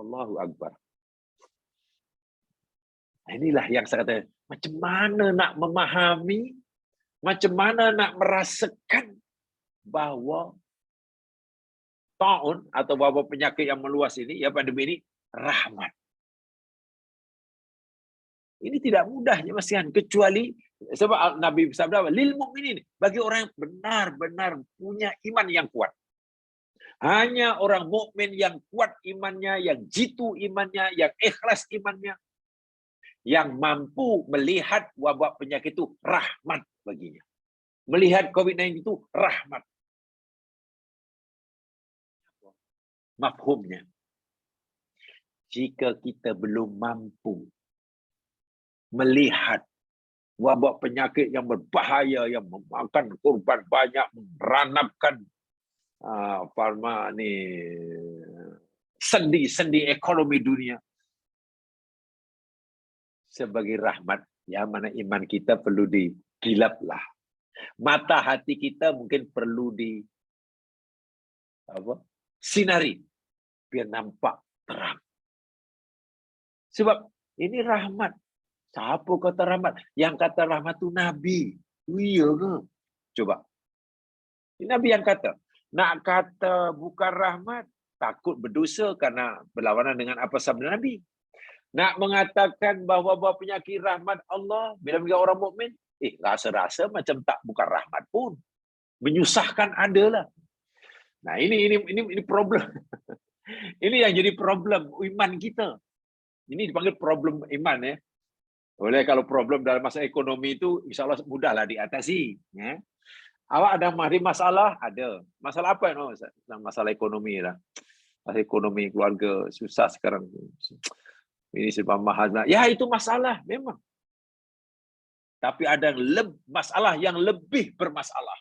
Allahu Akbar. Inilah yang saya kata, macam mana nak memahami, macam mana nak merasakan bahawa taun atau wabak penyakit yang meluas ini, ya pandemi ini, rahmat. Ini tidak mudahnya masihan, kecuali sebab Nabi bersabda lil mukminin, bagi orang yang benar-benar punya iman yang kuat. Hanya orang mukmin yang kuat imannya, yang jitu imannya, yang ikhlas imannya, yang mampu melihat wabak penyakit itu rahmat baginya. Melihat COVID-19 itu rahmat. Mafhumnya, jika kita belum mampu melihat wabak penyakit yang berbahaya, yang memakan korban banyak, meranapkan sendi-sendi ekonomi dunia, sebagai rahmat, ya mana iman kita perlu digilaplah. Mata hati kita mungkin perlu sinari biar nampak terang. Sebab ini rahmat. Siapa kata rahmat? Yang kata rahmat itu Nabi. Iya ke? Coba. Ini Nabi yang kata. Nak kata bukan rahmat, takut berdosa karena berlawanan dengan apa sabda Nabi. Nak mengatakan bahawa penyakit rahmat Allah bila bagi orang mukmin, rasa-rasa macam tak bukan rahmat pun. Menyusahkan adalah. Nah, ini problem. Ini yang jadi problem iman kita. Ini dipanggil problem iman ya. Oleh kalau problem dalam masalah ekonomi itu insya-Allah mudahlah diatasi, ya. Awak ada masalah? Ada. Masalah apa no? Masalah ekonomi lah. Masalah ekonomi keluarga susah sekarang. Ini sebab mahal. Ya itu masalah memang. Tapi ada masalah yang lebih bermasalah.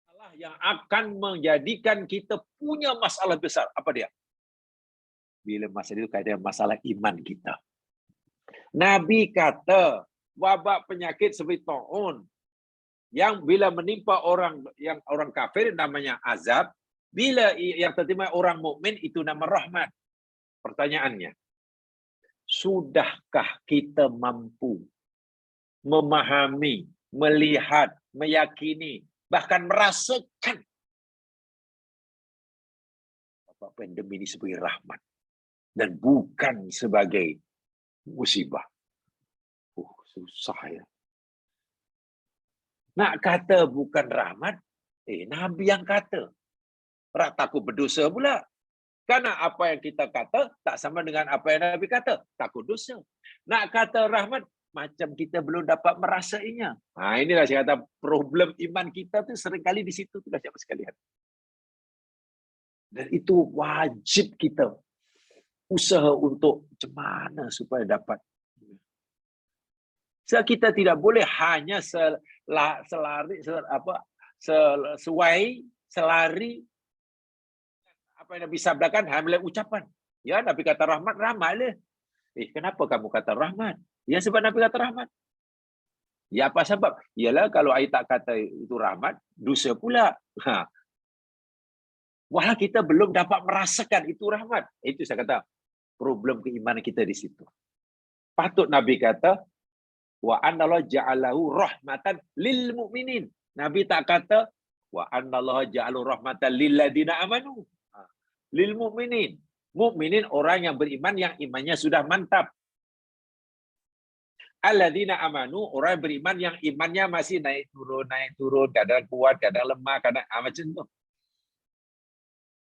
Masalah yang akan menjadikan kita punya masalah besar. Apa dia? Bila masalah itu kayak masalah iman kita. Nabi kata, wabak penyakit seperti taun yang bila menimpa orang kafir namanya azab, bila yang tertimpa orang mukmin itu nama rahmat. Pertanyaannya, sudahkah kita mampu memahami, melihat, meyakini, bahkan merasakan bahwa pandemi ini sebagai rahmat dan bukan sebagai musibah? Susah ya. Nak kata bukan rahmat, Nabi yang kata. Rak takut berdosa pula. Karena apa yang kita kata tak sama dengan apa yang Nabi kata. Takut dosa. Nak kata rahmat, macam kita belum dapat merasainya. Inilah saya kata problem iman kita tu seringkali di situ tu siapa sekalian. Dan itu wajib kita usaha untuk macam mana supaya dapat. So, kita tidak boleh hanya selari apa yang Nabi sabdakan hanya ucapan. Ya, Nabi kata rahmat, rahmatlah. Kenapa kamu kata rahmat? Ya, sebab Nabi kata rahmat. Ya, apa sebab? Yalah, kalau saya tak kata itu rahmat, dosa pula. Walau kita belum dapat merasakan itu rahmat. Itu saya kata, problem keimanan kita di situ. Patut Nabi kata, wa anallahu ja'alahu rahmatan lil mu'minin. Nabi tak kata, wa anallahu ja'alahu rahmatan lil ladina amanu. Lil mu'minin. Mu'minin orang yang beriman, yang imannya sudah mantap. Alladzina amanu, orang beriman yang imannya masih naik turun, kadang kuat, kadang lemah, kadang macam tu.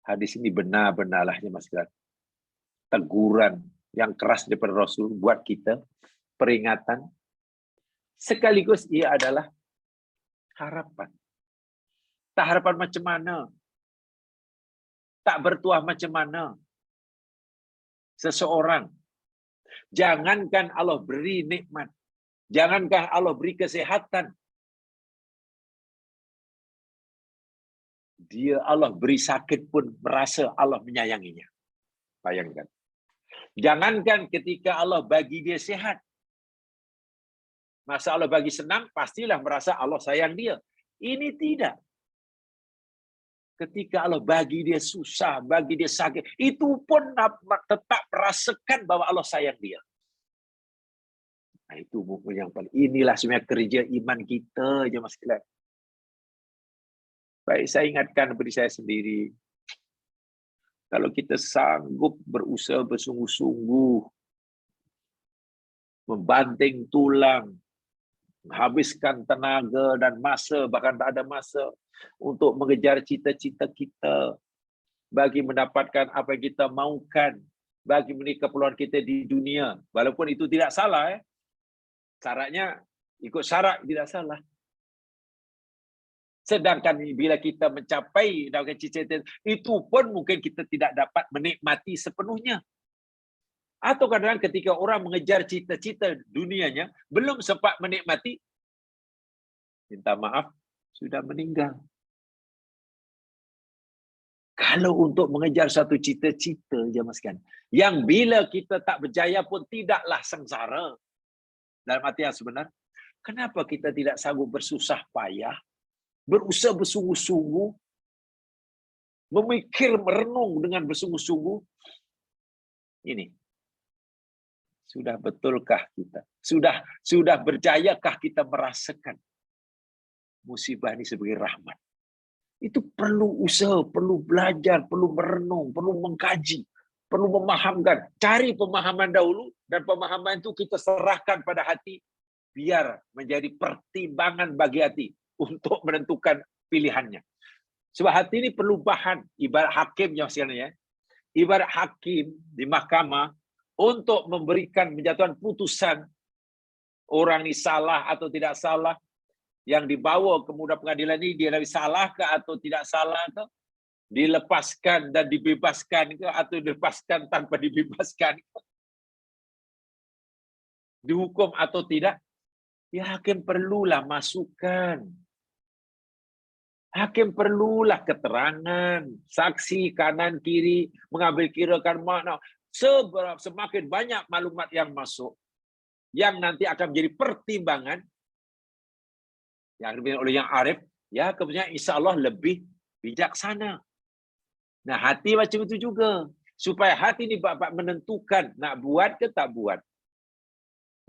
Hadis ini benar-benarlah ya Mas Grat. Teguran yang keras daripada Rasul buat kita, peringatan. Sekaligus ia adalah harapan. Tak harapan macam mana? Tak bertuah macam mana? Seseorang, jangankan Allah beri nikmat, jangankan Allah beri kesehatan, dia Allah beri sakit pun merasa Allah menyayanginya. Bayangkan. Jangankan ketika Allah bagi dia sehat, masa Allah bagi senang, pastilah merasa Allah sayang dia. Ini tidak. Ketika Allah bagi dia susah, bagi dia sakit, itu pun tetap merasakan bahwa Allah sayang dia. Nah, itu buku yang paling. Inilah sebenarnya kerja iman kita, je Mas Kilat. Baik, saya ingatkan diri saya sendiri. Kalau kita sanggup berusaha bersungguh-sungguh, membanting tulang, menghabiskan tenaga dan masa, bahkan tak ada masa, untuk mengejar cita-cita kita, bagi mendapatkan apa yang kita maukan, bagi memenuhi keperluan kita di dunia. Walaupun itu tidak salah. Syaratnya, ikut syarat tidak salah. Sedangkan bila kita mencapai cita-cita itu pun mungkin kita tidak dapat menikmati sepenuhnya. Atau kadang-kadang ketika orang mengejar cita-cita dunianya, belum sempat menikmati, minta maaf, sudah meninggal. Kalau untuk mengejar satu cita-cita, jamaskan, yang bila kita tak berjaya pun tidaklah sengsara. Dalam arti yang sebenar, kenapa kita tidak sanggup bersusah payah, berusaha bersungguh-sungguh, memikir, merenung dengan bersungguh-sungguh? Ini. Sudah betulkah kita? Sudah berjayakah kita merasakan musibah ini sebagai rahmat? Itu perlu usaha, perlu belajar, perlu merenung, perlu mengkaji, perlu memahamkan. Cari pemahaman dahulu, dan pemahaman itu kita serahkan pada hati, biar menjadi pertimbangan bagi hati untuk menentukan pilihannya. Sebab hati ini perlu bahan, ibarat hakim yang sebenarnya, ibarat hakim di mahkamah untuk memberikan menjatuhkan putusan orang ini salah atau tidak salah, yang dibawa ke mudah pengadilan ini dia lebih salah ke atau tidak salah ke, dilepaskan dan dibebaskan ke atau dilepaskan tanpa dibebaskan ke, dihukum atau tidak, ya hakim perlulah masukan. Hakim perlulah keterangan, saksi kanan kiri, mengambil kirakan makna. Semakin banyak maklumat yang masuk, yang nanti akan menjadi pertimbangan, yang dibimbing oleh yang arif, ya kemudian insya Allah lebih bijaksana. Nah, hati macam itu juga. Supaya hati ini bapak menentukan nak buat ke tak buat.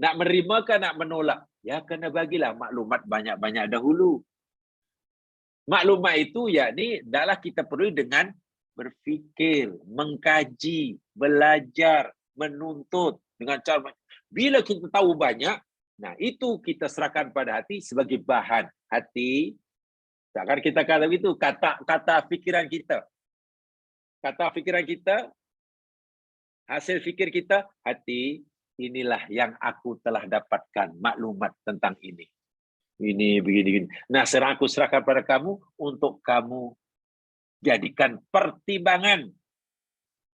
Nak menerima ke nak menolak. Ya kena bagilah maklumat banyak-banyak dahulu. Maklumat itu yakni adalah kita perlu dengan berfikir, mengkaji, belajar, menuntut dengan cara. Bila kita tahu banyak, nah itu kita serahkan pada hati sebagai bahan. Hati, Takkan kita kata itu kata fikiran kita. Kata fikiran kita, hasil fikir kita, hati, inilah yang aku telah dapatkan maklumat tentang ini. Ini begini. Nah, sekarang aku serahkan pada kamu untuk kamu jadikan pertimbangan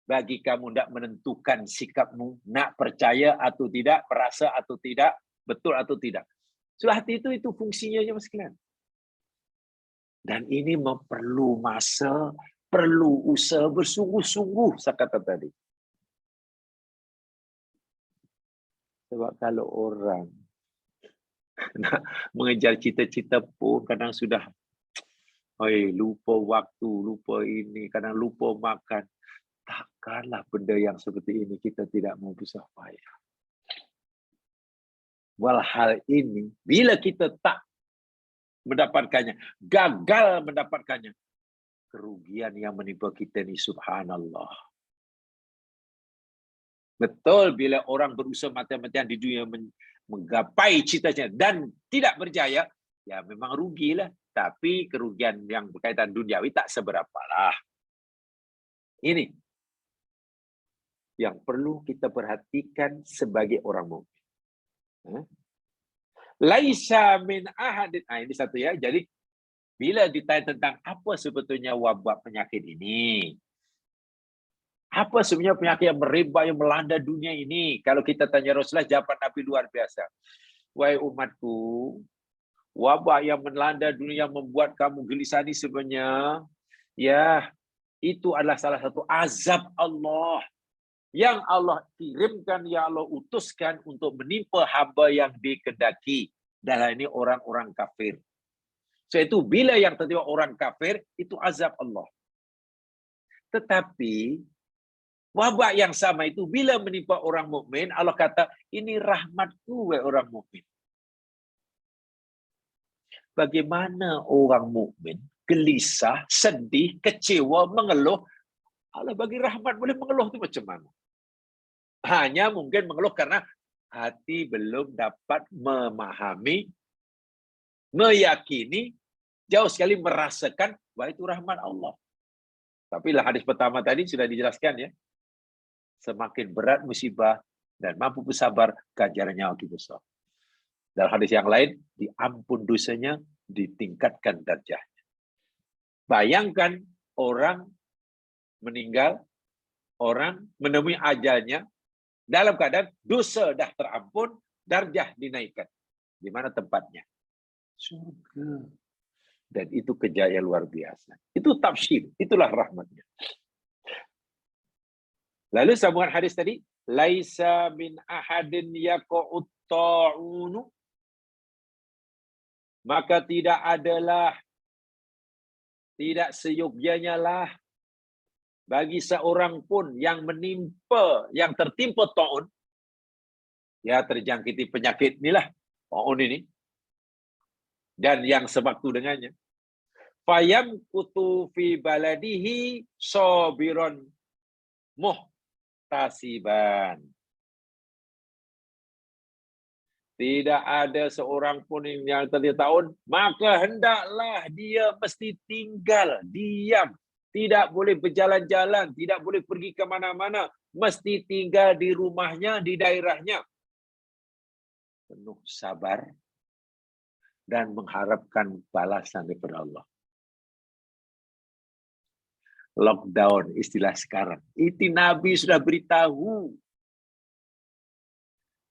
bagi kamu nak menentukan sikapmu, nak percaya atau tidak, perasa atau tidak, betul atau tidak. So, hati itu fungsinya Mas sekalian. Dan ini perlu masa, perlu usaha bersungguh-sungguh, saya kata tadi. Sebab kalau orang nak mengejar cita-cita pun kadang sudah lupa waktu, lupa ini, kadang lupa makan. Takkanlah benda yang seperti ini kita tidak mau berusaha payah. Walhal ini, bila kita tak mendapatkannya, gagal mendapatkannya, kerugian yang menimpa kita ni subhanallah. Betul bila orang berusaha mati-matian di dunia menggapai cita-cita dan tidak berjaya, ya memang rugilah. Tapi kerugian yang berkaitan duniawi tak seberapalah. Ini yang perlu kita perhatikan sebagai orang mukmin. Laisa min ahadin. Ini satu ya. Jadi bila ditanya tentang apa sebetulnya wabak penyakit ini, apa sebenarnya penyakit yang merebak yang melanda dunia ini? Kalau kita tanya Rasulullah, jawaban Nabi luar biasa. Wahai umatku, wabak yang melanda dunia yang membuat kamu gelisah ini sebenarnya, ya itu adalah salah satu azab Allah yang Allah kirimkan, yang Allah utuskan untuk menimpa hamba yang dikehendaki. Dalam ini orang-orang kafir. So itu bila yang tertimpa orang kafir, itu azab Allah. Tetapi wabak yang sama itu bila menimpa orang mukmin, Allah kata, ini rahmatku wahai orang mukmin. Bagaimana orang mukmin gelisah, sedih, kecewa, mengeluh, Allah bagi rahmat, boleh mengeluh itu macam mana? Hanya mungkin mengeluh karena hati belum dapat memahami, meyakini, jauh sekali merasakan bahwa itu rahmat Allah. Tapi lah hadis pertama tadi sudah dijelaskan ya. Semakin berat musibah dan mampu bersabar, ganjarannya makin besar. Dalam hadis yang lain, diampun dosanya, ditingkatkan darjahnya. Bayangkan orang meninggal, orang menemui ajalnya, dalam keadaan dosa dah terampun, darjah dinaikkan. Di mana tempatnya? Surga. Dan itu kejayaan luar biasa. Itu tafsir, itulah rahmatnya. Lalu sambungan hadis tadi, laisa min ahadin yaqa'ut ta'unu, maka tidak adalah, tidak seyogyanya lah bagi seorang pun yang menimpa, yang tertimpa ta'un, ya terjangkiti penyakit inilah, ta'un ini, dan yang sebaktu dengannya, fayam kutu fi baladihi sabiron muhtasiban. Tidak ada seorang pun yang tertimpa ta'un, maka hendaklah dia mesti tinggal, diam. Tidak boleh berjalan-jalan, tidak boleh pergi ke mana-mana. Mesti tinggal di rumahnya, di daerahnya. Penuh sabar dan mengharapkan balasan daripada Allah. Lockdown istilah sekarang. Itu Nabi sudah beritahu.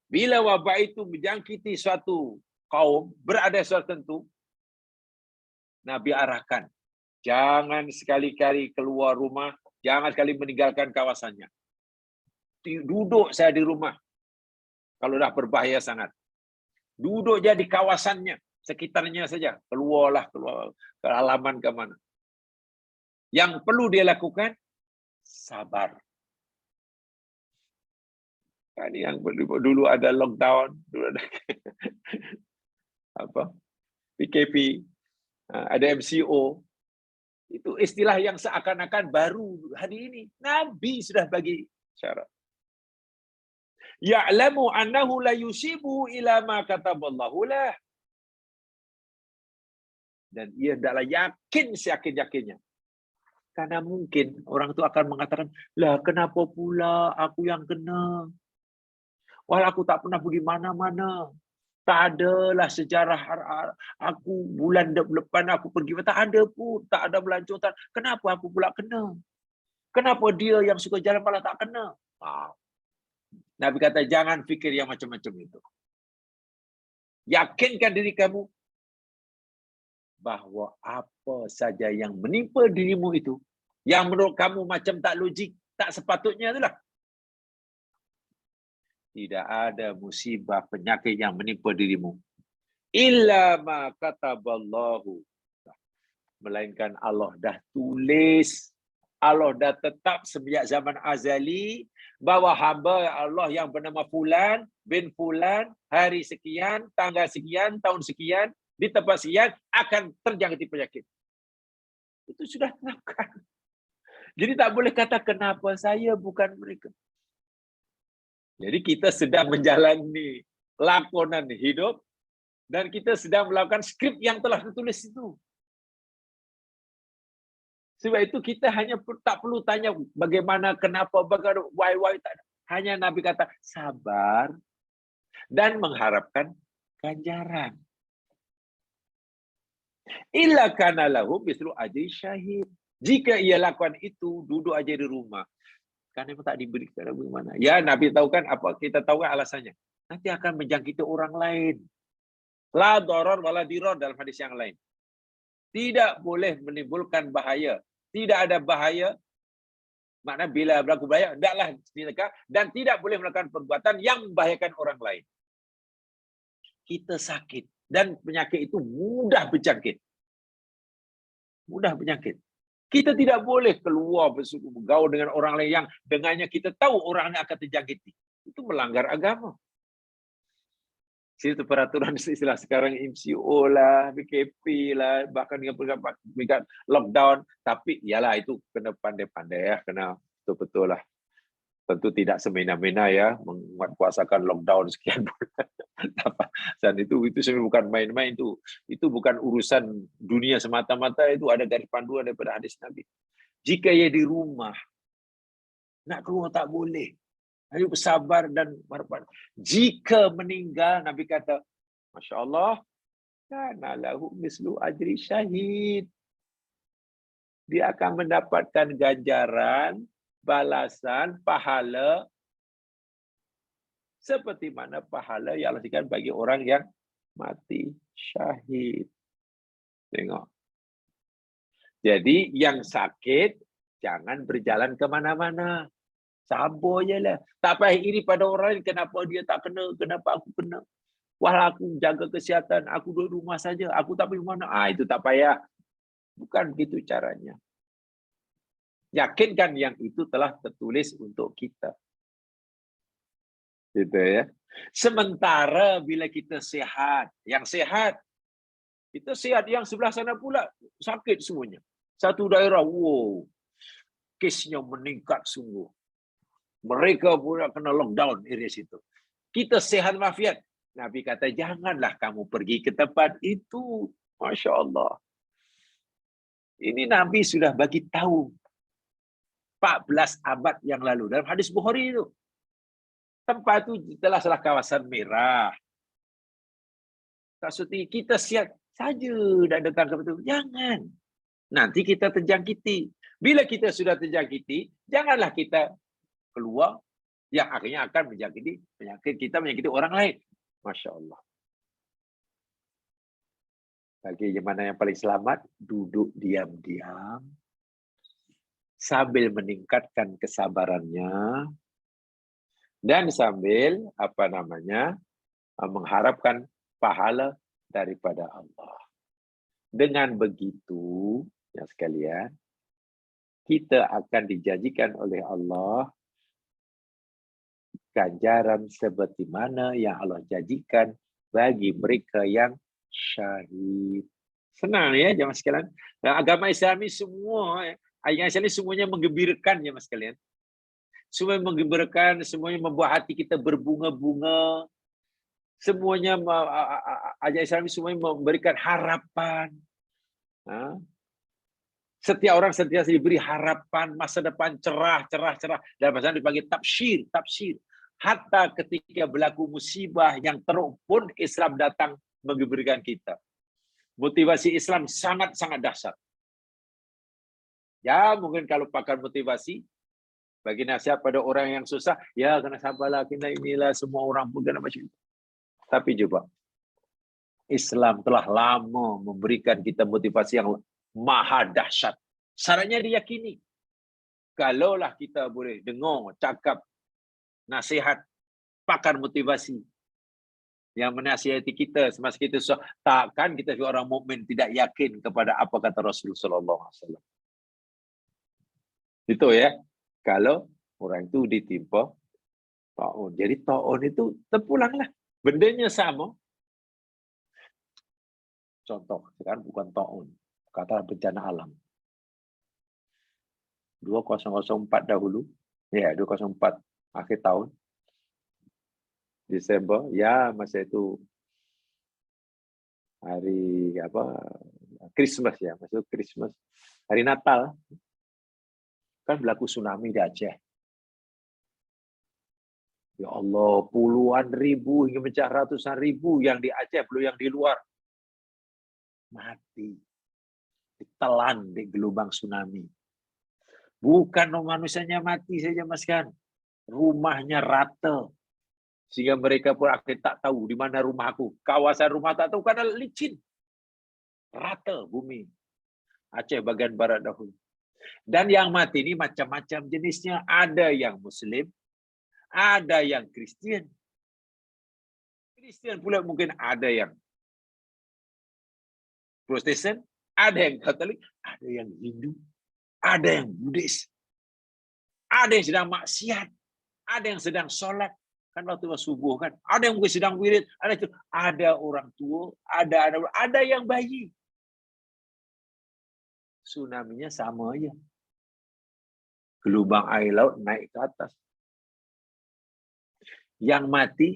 Bila wabak itu menjangkiti suatu kaum, berada suatu tentu, Nabi arahkan. Jangan sekali-kali keluar rumah, jangan sekali meninggalkan kawasannya. Duduk saya di rumah. Kalau dah berbahaya sangat. Duduk je di kawasannya, sekitarnya saja. Keluar ke halaman ke mana. Yang perlu dia lakukan, sabar. Ini yang dulu ada lockdown, dulu ada PKP, ada MCO. Itu istilah yang seakan-akan baru hari ini. Nabi sudah bagi syarat. Ya'lamu annahu la yusibu ila ma kataballahu lah. Dan ia hendaklah yakin seyakin-yakinnya. Karena mungkin orang itu akan mengatakan, lah kenapa pula aku yang kena? Walau aku tak pernah pergi mana-mana. Tak adalah sejarah aku bulan depan aku pergi. Tak ada pun. Tak ada melanjutan. Kenapa aku pula kena? Kenapa dia yang suka jalan malah tak kena? Nabi kata, jangan fikir yang macam-macam itu. Yakinkan diri kamu bahawa apa saja yang menimpa dirimu itu, yang menurut kamu macam tak logik, tak sepatutnya itulah. Tidak ada musibah penyakit yang menimpa dirimu. Illa ma kataballahu. Melainkan Allah dah tulis, Allah dah tetap sejak zaman azali bahawa hamba Allah yang bernama Fulan bin Fulan, hari sekian, tanggal sekian, tahun sekian, di tempat sekian akan terjangkiti penyakit. Itu sudah tentukan. Jadi tak boleh kata kenapa saya bukan mereka. Jadi kita sedang menjalani lakonan hidup dan kita sedang melakukan skrip yang telah ditulis itu. Sebab itu kita hanya tak perlu tanya bagaimana, kenapa, bagaimana, why, tak ada. Hanya Nabi kata sabar dan mengharapkan ganjaran. Illa kana lahu mislu ajri syahid. Jika ia lakukan itu, duduk aja di rumah. Karena tak diberikan bagaimana. Ya, Nabi tahu kan apa, kita tahu kan alasannya. Nanti akan menjangkiti orang lain. La darar wala dirar dalam hadis yang lain. Tidak boleh menimbulkan bahaya. Tidak ada bahaya. Maknanya bila berlaku bahaya, hendaklah ditegak dan tidak boleh melakukan perbuatan yang membahayakan orang lain. Kita sakit dan penyakit itu mudah berjangkit. Mudah berjangkit. Kita tidak boleh keluar bergaul dengan orang lain yang dengannya kita tahu orang ini akan terjangkiti. Itu melanggar agama. Itu peraturan istilah sekarang MCO lah, BKP lah, bahkan dengan lockdown. Tapi ialah itu kena pandai-pandai ya, kena betul-betul lah. Tentu tidak semena-mena ya, menguatkuasakan lockdown sekian bulan. Dan itu sebenarnya bukan main-main, itu bukan urusan dunia semata-mata, itu ada garis panduan daripada hadis Nabi. Jika ia di rumah, nak keluar tak boleh. Ayo bersabar dan bersabar. Jika meninggal, Nabi kata, Masya Allah, kana lahu mislu ajri syahid. Dia akan mendapatkan ganjaran, balasan, pahala, seperti mana pahala yang Allah berikan bagi orang yang mati syahid. Tengok. Jadi yang sakit, jangan berjalan kemana-mana. Sabar je lah. Tak payah iri pada orang lain. Kenapa dia tak kena? Kenapa aku kena? Wah, aku jaga kesihatan. Aku duduk rumah saja. Aku tak pergi mana. Itu tak payah. Bukan begitu caranya. Yakinkan yang itu telah tertulis untuk kita. Gitu ya. Sementara bila kita sehat. Yang sehat. Kita sehat. Yang sebelah sana pula sakit semuanya. Satu daerah. Wow. Kesnya meningkat sungguh. Mereka pula kena lockdown area situ. Kita sehat mafiat. Nabi kata, janganlah kamu pergi ke tempat itu. Masya Allah. Ini Nabi sudah bagi tahu 14 abad yang lalu. Dalam hadis Bukhari itu. Tempat itu telah salah kawasan merah. Maksudnya kita siap saja dah datang ke situ. Jangan. Nanti kita terjangkiti. Bila kita sudah terjangkiti, janganlah kita keluar yang akhirnya akan menjangkiti penyakit kita, menyakiti orang lain. Masya Allah. Bagaimana yang paling selamat? Duduk diam-diam sambil meningkatkan kesabarannya dan sambil mengharapkan pahala daripada Allah. Dengan begitu, ya sekalian, kita akan dijanjikan oleh Allah ganjaran seperti mana yang Allah janjikan bagi mereka yang syahid. Senang ya jemaah sekalian. Dan agama Islam ini semua, agama Islam ini semuanya menggembirakan ya mas sekalian. Semua menggembirakan, semuanya membuat hati kita berbunga-bunga. Semuanya agama Islam ini semuanya memberikan harapan. Ha? Setiap orang sentiasa diberi harapan masa depan cerah. Dalam bahasa dipanggil tabsyir. Hatta ketika berlaku musibah yang teruk pun Islam datang memberikan kita. Motivasi Islam sangat-sangat dahsyat. Ya, mungkin kalau pakai motivasi, bagi nasihat pada orang yang susah, ya kena sabarlah, kena inilah, semua orang pun kena macam itu. Tapi coba, Islam telah lama memberikan kita motivasi yang maha dahsyat. Syaratnya diyakini. Kalaulah kita boleh dengar, cakap, nasihat, pakar motivasi yang menasihati kita semasa kita susah, takkan kita sebagai orang mukmin tidak yakin kepada apa kata Rasulullah sallallahu alaihi wasallam. Itu ya. Kalau orang itu ditimpa taun. Jadi taun itu terpulanglah. Bendanya sama. Contoh, sekarang bukan taun. Kata bencana alam. 2004 dahulu. Ya, 2004 akhir tahun. Desember, ya masa itu hari apa? Christmas ya, masuk Christmas. Hari Natal. Kan berlaku tsunami di Aceh. Ya Allah, puluhan ribu hingga mencapai ratusan ribu yang di Aceh, belum yang di luar. Mati. Ditelan di gelombang tsunami. Bukan manusianya mati saja, Mas kan. Rumahnya rata. Sehingga mereka pun akhirnya tak tahu di mana rumah aku. Kawasan rumah tak tahu karena licin. Rata bumi. Aceh bagian barat dahulu. Dan yang mati ini macam-macam jenisnya. Ada yang Muslim, ada yang Kristen. Kristen pula mungkin ada yang Protestan, ada yang Katolik, ada yang Hindu, ada yang Buddhis, ada yang sedang maksiat, ada yang sedang sholat. Kan waktu subuh kan, ada yang mungkin sedang wirid, ada orang tua, ada yang bayi. Tsunami-nya sama aja. Gelombang air laut naik ke atas. Yang mati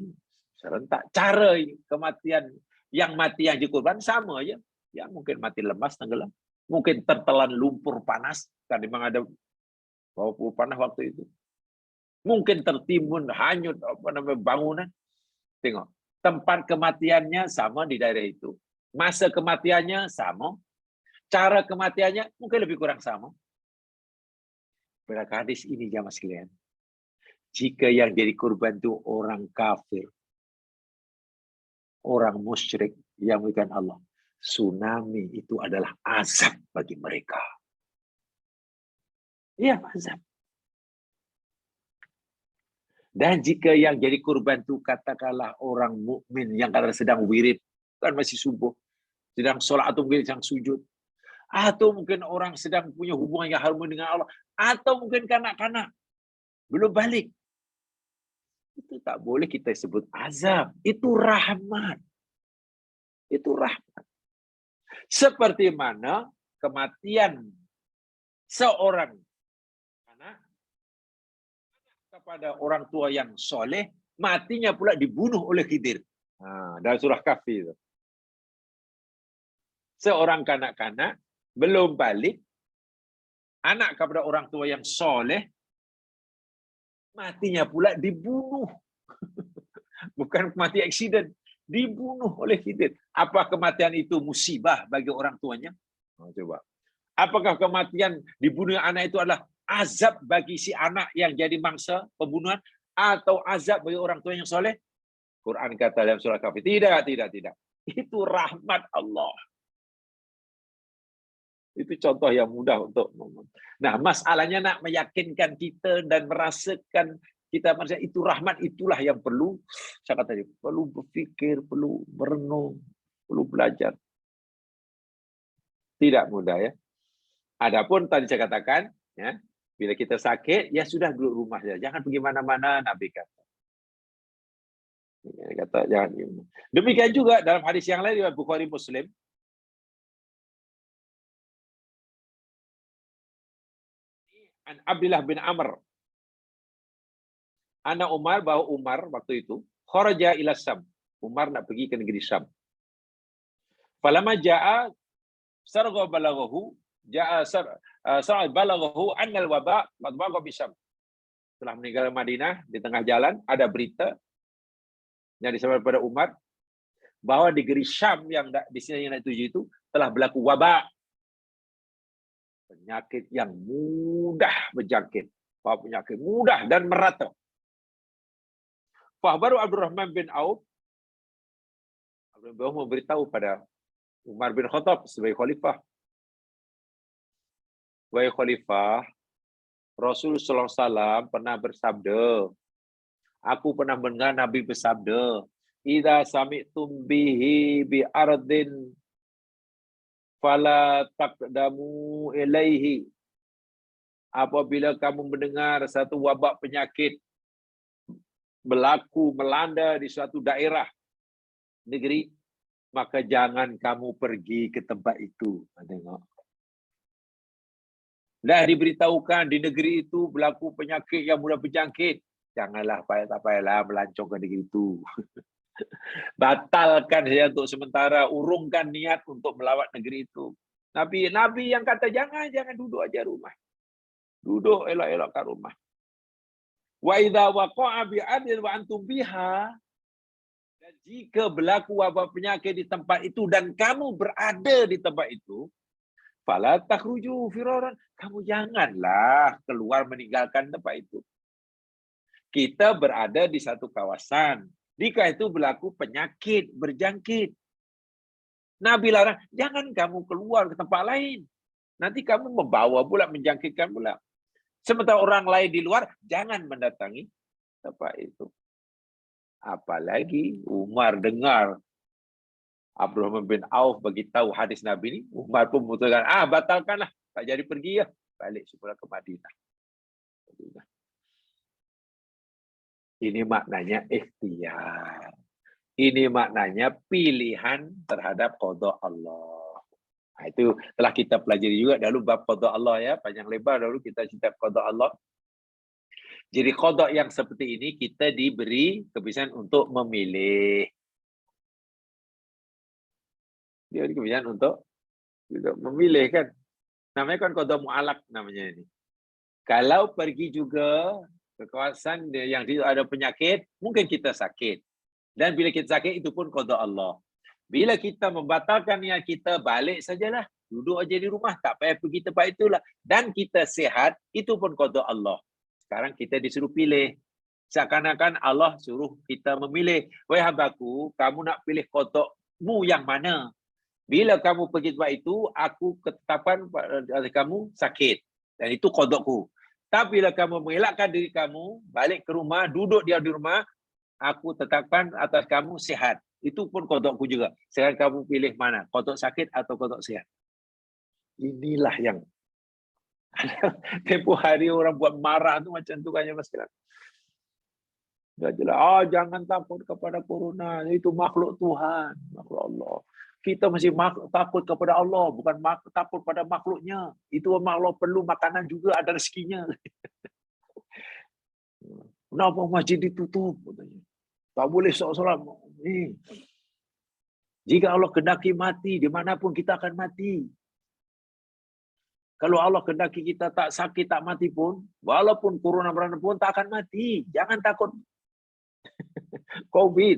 serentak. Cara kematian yang mati yang dikorban sama aja. Ya mungkin mati lemas, tenggelam. Mungkin tertelan lumpur panas. Kan memang ada lumpur panas waktu itu. Mungkin tertimbun, hanyut bangunan. Tengok, tempat kematiannya sama di daerah itu. Masa kematiannya sama. Cara kematiannya mungkin lebih kurang sama. Berapa hadis ini jamaah sekalian. Jika yang jadi korban itu orang kafir, orang musyrik yang bukan Allah, tsunami itu adalah azab bagi mereka. Iya, azab. Dan jika yang jadi korban itu katakanlah orang mukmin yang kadang sedang wirid, kan masih subuh, sedang sholat atau mungkin sedang sujud, atau mungkin orang sedang punya hubungan yang harmoni dengan Allah, atau mungkin kanak-kanak belum balik, itu tak boleh kita sebut azab. Itu rahmat. Itu rahmat. Seperti mana kematian seorang anak kepada orang tua yang soleh, matinya pula dibunuh oleh Khidir. Dalam surah Kahfi itu. Seorang kanak-kanak belum balik, anak kepada orang tua yang soleh, matinya pula dibunuh. Bukan mati aksiden, dibunuh oleh Khidir. Apa kematian itu musibah bagi orang tuanya? Coba. Apakah kematian dibunuh anak itu adalah azab bagi si anak yang jadi mangsa pembunuhan, atau azab bagi orang tua yang soleh? Quran kata dalam surah Kahfi, tidak. Itu rahmat Allah. Itu contoh yang mudah untuk ngomong. Nah, masalahnya nak meyakinkan kita dan merasakan kita manusia itu rahmat, itulah yang perlu, saya kata tadi, perlu berfikir, perlu merenung, perlu belajar. Tidak mudah ya. Adapun tadi saya katakan, ya, bila kita sakit, ya sudah duduk rumah saja, jangan pergi mana-mana, Nabi kata. Jangan. Demikian juga dalam hadis yang lain riwayat Bukhari Muslim, an Abdullah bin Amr, anak Umar, bahwa Umar waktu itu kharaja ila Syam. Umar nak pergi ke negeri Syam. Falamma jaa sarqa balaghahu ja'a sarqa balaghahu annal waba qad baqa bisyam. Setelah meninggal Madinah, di tengah jalan ada berita yang disampaikan pada Umar bahwa di negeri Syam yang di sini yang nak tuju itu telah berlaku wabak, penyakit yang mudah berjangkit, penyakit mudah dan merata. Fahbaru Abdurrahman bin Auf, memberitahu pada Umar bin Khattab sebagai khalifah, wahai khalifah, Rasul sallallahu alaihi wasallam pernah bersabda, aku pernah mendengar Nabi bersabda, idza sami'tum bihi bi ardin fala taqdamu ilaihi. Apabila kamu mendengar satu wabak penyakit berlaku melanda di suatu daerah negeri, maka jangan kamu pergi ke tempat itu. Tengok. Dah diberitahukan di negeri itu berlaku penyakit yang mudah berjangkit, janganlah tak payahlah melancong ke negeri itu. Batalkan saja untuk sementara, urungkan niat untuk melawat negeri itu. Nabi yang kata jangan duduk aja rumah. Duduk elok-elok kat rumah. Wa idza waqa'a bi adil wa antum biha, dan jika berlaku wabak penyakit di tempat itu dan kamu berada di tempat itu, fala takhruju firaran, kamu janganlah keluar meninggalkan tempat itu. Kita berada di satu kawasan, jika itu berlaku penyakit berjangkit, Nabi larang, jangan kamu keluar ke tempat lain. Nanti kamu membawa pula, menjangkitkan pula. Sementara orang lain di luar, jangan mendatangi tempat itu. Apalagi Umar dengar Abdurrahman bin Auf bagi tahu hadis Nabi ini, Umar pun memutuskan, batalkanlah, tak jadi pergi ya, balik semula ke Madinah. Ini maknanya ikhtiar. Ini maknanya pilihan terhadap qada Allah. Nah, itu telah kita pelajari juga dahulu bab qada Allah ya, panjang lebar dahulu kita cerita qada Allah. Jadi qada yang seperti ini kita diberi kebiasaan untuk memilih. Dia diberi kebiasaan untuk memilih kan. Namanya kan qada mu'alaq namanya ini. Kalau pergi juga ke kawasan yang ada penyakit, mungkin kita sakit. Dan bila kita sakit, itu pun qada Allah. Bila kita membatalkan niat kita, balik sajalah. Duduk aja di rumah, tak payah pergi tempat itulah. Dan kita sihat, itu pun qada Allah. Sekarang kita disuruh pilih. Seakan-akan Allah suruh kita memilih. Wahai hambaku, kamu nak pilih qadamu yang mana? Bila kamu pergi tempat itu, aku ketetapan kamu sakit. Dan itu qadaku. Tapi bila kamu mengelakkan diri kamu, balik ke rumah, duduk dia di rumah, aku tetapkan atas kamu sihat. Itu pun qadakku juga. Sekarang kamu pilih mana? Qadak sakit atau qadak sihat? Inilah yang tempoh hari orang buat marah tu macam tu kan ya Mas Kiran. Dah jelas, jangan takut kepada corona. Itu makhluk Tuhan, makhluk Allah. Kita masih takut kepada Allah, bukan takut pada makhluknya. Itu makhluk perlu makanan juga, ada rezekinya. Kenapa masjid ditutup? Tak boleh solat. Jika Allah kendaki mati, dimanapun kita akan mati. Kalau Allah kendaki kita tak sakit, tak mati pun, walaupun corona berada pun tak akan mati. Jangan takut COVID.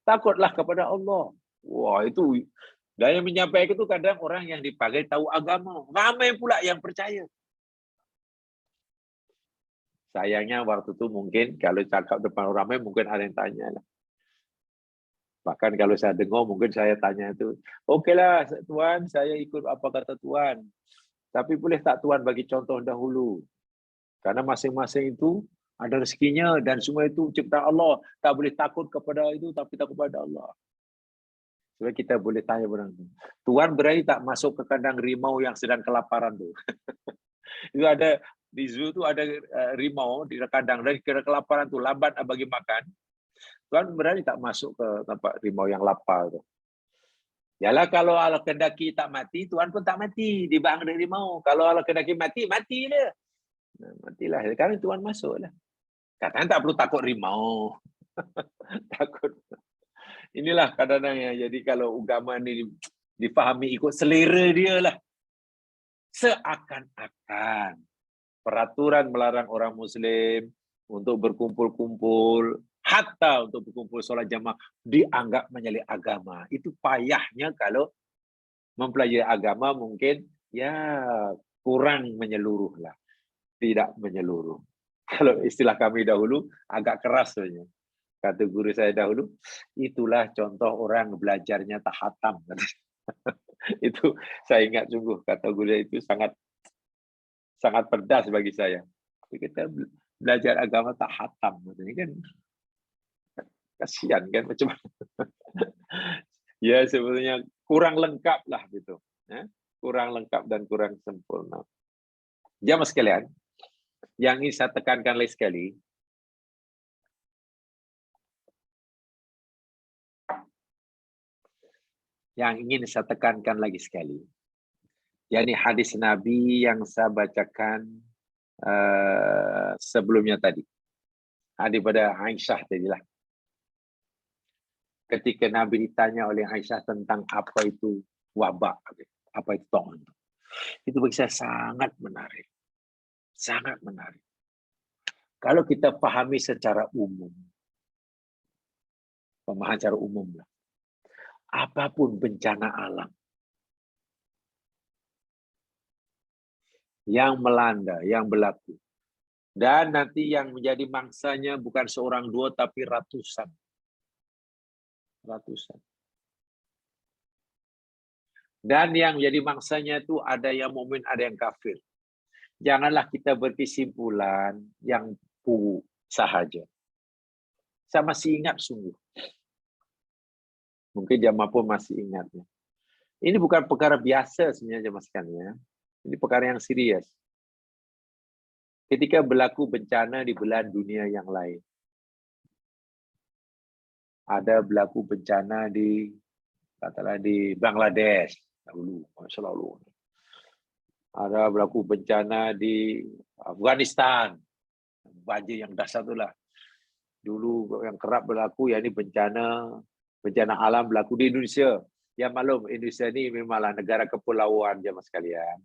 Takutlah kepada Allah. Wah, itu. Dan yang menyampaikan itu kadang orang yang dipakai tahu agama. Ramai pula yang percaya. Sayangnya waktu itu mungkin kalau cakap depan orang ramai mungkin ada yang tanya lah. Bahkan kalau saya dengar mungkin saya tanya itu, okeylah Tuan, saya ikut apa kata Tuan. Tapi boleh tak Tuan bagi contoh dahulu? Karena masing-masing itu ada rezekinya dan semua itu ciptaan Allah. Tak boleh takut kepada itu tapi takut kepada Allah. Sebab kita boleh tanya orang itu. Tuan berani tak masuk ke kandang rimau yang sedang kelaparan tu? Itu ada di zoo tu ada rimau di kandang dan kira kelaparan tu lambat nak bagi makan. Tuan berani tak masuk ke tempat rimau yang lapar tu? Yalah kalau Allah kendaki tak mati, Tuan pun tak mati di bang rimau. Kalau Allah kendaki mati, mati dia. Nah, matilah. Sekarang Tuan masuklah. Katanya tak perlu takut rimau. Takut. Inilah kadang-kadang ya. Jadi kalau agama ni difahami ikut selera dia lah. Seakan-akan peraturan melarang orang Muslim untuk berkumpul-kumpul, hatta untuk berkumpul solat jamaah, dianggap menyelip agama. Itu payahnya kalau mempelajari agama mungkin ya kurang menyeluruh lah, tidak menyeluruh. Kalau istilah kami dahulu agak keras sebenarnya. Kata guru saya dahulu, itulah contoh orang belajarnya tak hatam. Itu saya ingat sungguh, kata guru itu sangat pedas bagi saya. Kita belajar agama tak hatam, ini kan kasihan kan macam ya sebetulnya kurang lengkap lah gitu, ya? Kurang lengkap dan kurang sempurna. Jamaah sekalian, yang ingin saya tekankan lagi sekali, yakni hadis Nabi yang saya bacakan sebelumnya tadi, daripada Aisyah tadilah. Ketika Nabi ditanya oleh Aisyah tentang apa itu wabak, apa itu tong, itu bagi saya sangat menarik. Sangat menarik. Kalau kita pahami secara umum, pemahaman secara umum lah, apapun bencana alam yang melanda, yang berlaku, dan nanti yang menjadi mangsanya bukan seorang dua tapi ratusan. Dan yang menjadi mangsanya itu ada yang mukmin, ada yang kafir. Janganlah kita berkesimpulan yang buruk sahaja. Saya masih ingat sungguh. Mungkin jamaah pun masih ingatnya. Ini bukan perkara biasa sebenarnya jamaah sekalian. Ini perkara yang serius. Ketika berlaku bencana di belahan dunia yang lain. Ada berlaku bencana di Bangladesh dahulu, selalu. Ada berlaku bencana di Afghanistan, banjir yang dahsyat itulah. Dulu yang kerap berlaku, yakni bencana alam berlaku di Indonesia. Ya maklum, Indonesia ini memanglah negara kepulauan jemaah sekalian.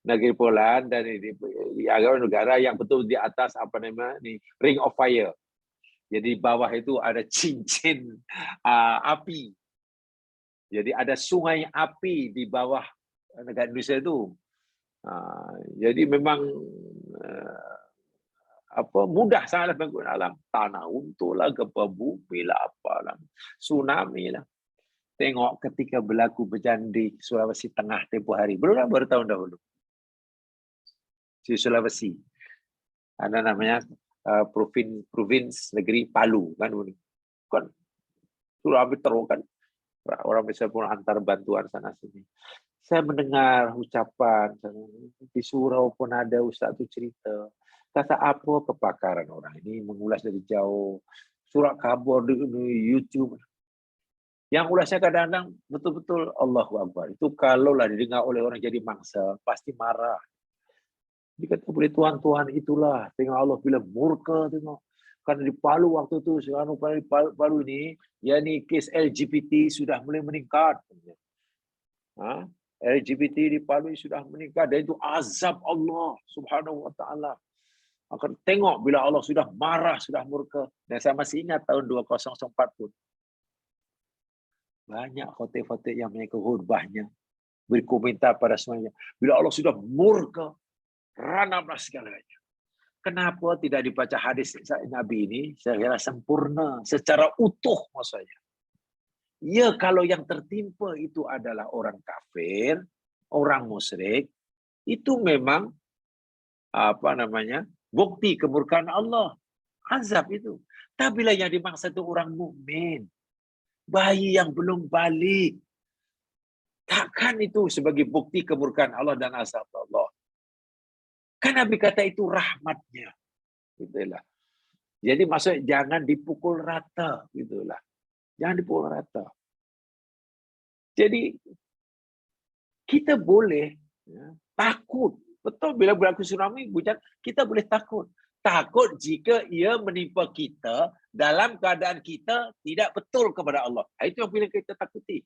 Negeri kepulauan dan ini negara yang betul di atas apa namanya ni ring of fire. Jadi di bawah itu ada cincin api. Jadi ada sungai api di bawah negara Indonesia itu. Jadi memang mudah sangatlah gangguan alam. Tanah runtuh lah, gempa bumi lah, apalah, tsunami lah. Tengok ketika berlaku bencana di Sulawesi Tengah tempoh hari. Baru tahun dahulu. Di Sulawesi. Ada namanya provinsi negeri Palu kan sudah habis teruk kan, orang bisa pun antar bantuan sana sini. Saya mendengar ucapan di surau pun ada ustaz itu cerita, kata apa kebakaran orang ini mengulas dari jauh, surat kabar di YouTube yang ulasnya kadang-kadang betul-betul Allahu Akbar. Itu kalaulah didengar oleh orang jadi mangsa pasti marah. Dikata boleh tuan-tuan itulah, tengok Allah bila murka, tengok. Karena di Palu waktu itu, sekarang di Palu ini, yakni kes LGBT sudah mulai meningkat. LGBT di Palu sudah meningkat, dan itu azab Allah subhanahu wa ta'ala. Akan tengok bila Allah sudah marah, sudah murka. Dan saya masih ingat tahun 2004 pun. Banyak khotib-khotib yang punya khutbahnya berkomentar pada semuanya. Bila Allah sudah murka, ranaplah segalanya. Kenapa tidak dibaca hadis Nabi ini secara sempurna, secara utuh maksudnya? Ya, kalau yang tertimpa itu adalah orang kafir, orang musyrik, itu memang bukti kemurkaan Allah, azab itu. Tapi bila yang dimaksud itu orang mukmin, bayi yang belum balik, takkan itu sebagai bukti kemurkaan Allah dan azab Allah. Kan Nabi kata itu rahmatnya. Gitulah. Jadi maksud jangan dipukul rata. Gitulah. Jangan dipukul rata. Jadi kita boleh takut. Betul, bila berlaku tsunami, kita boleh takut. Takut jika ia menimpa kita dalam keadaan kita tidak betul kepada Allah. Itu yang boleh kita takuti.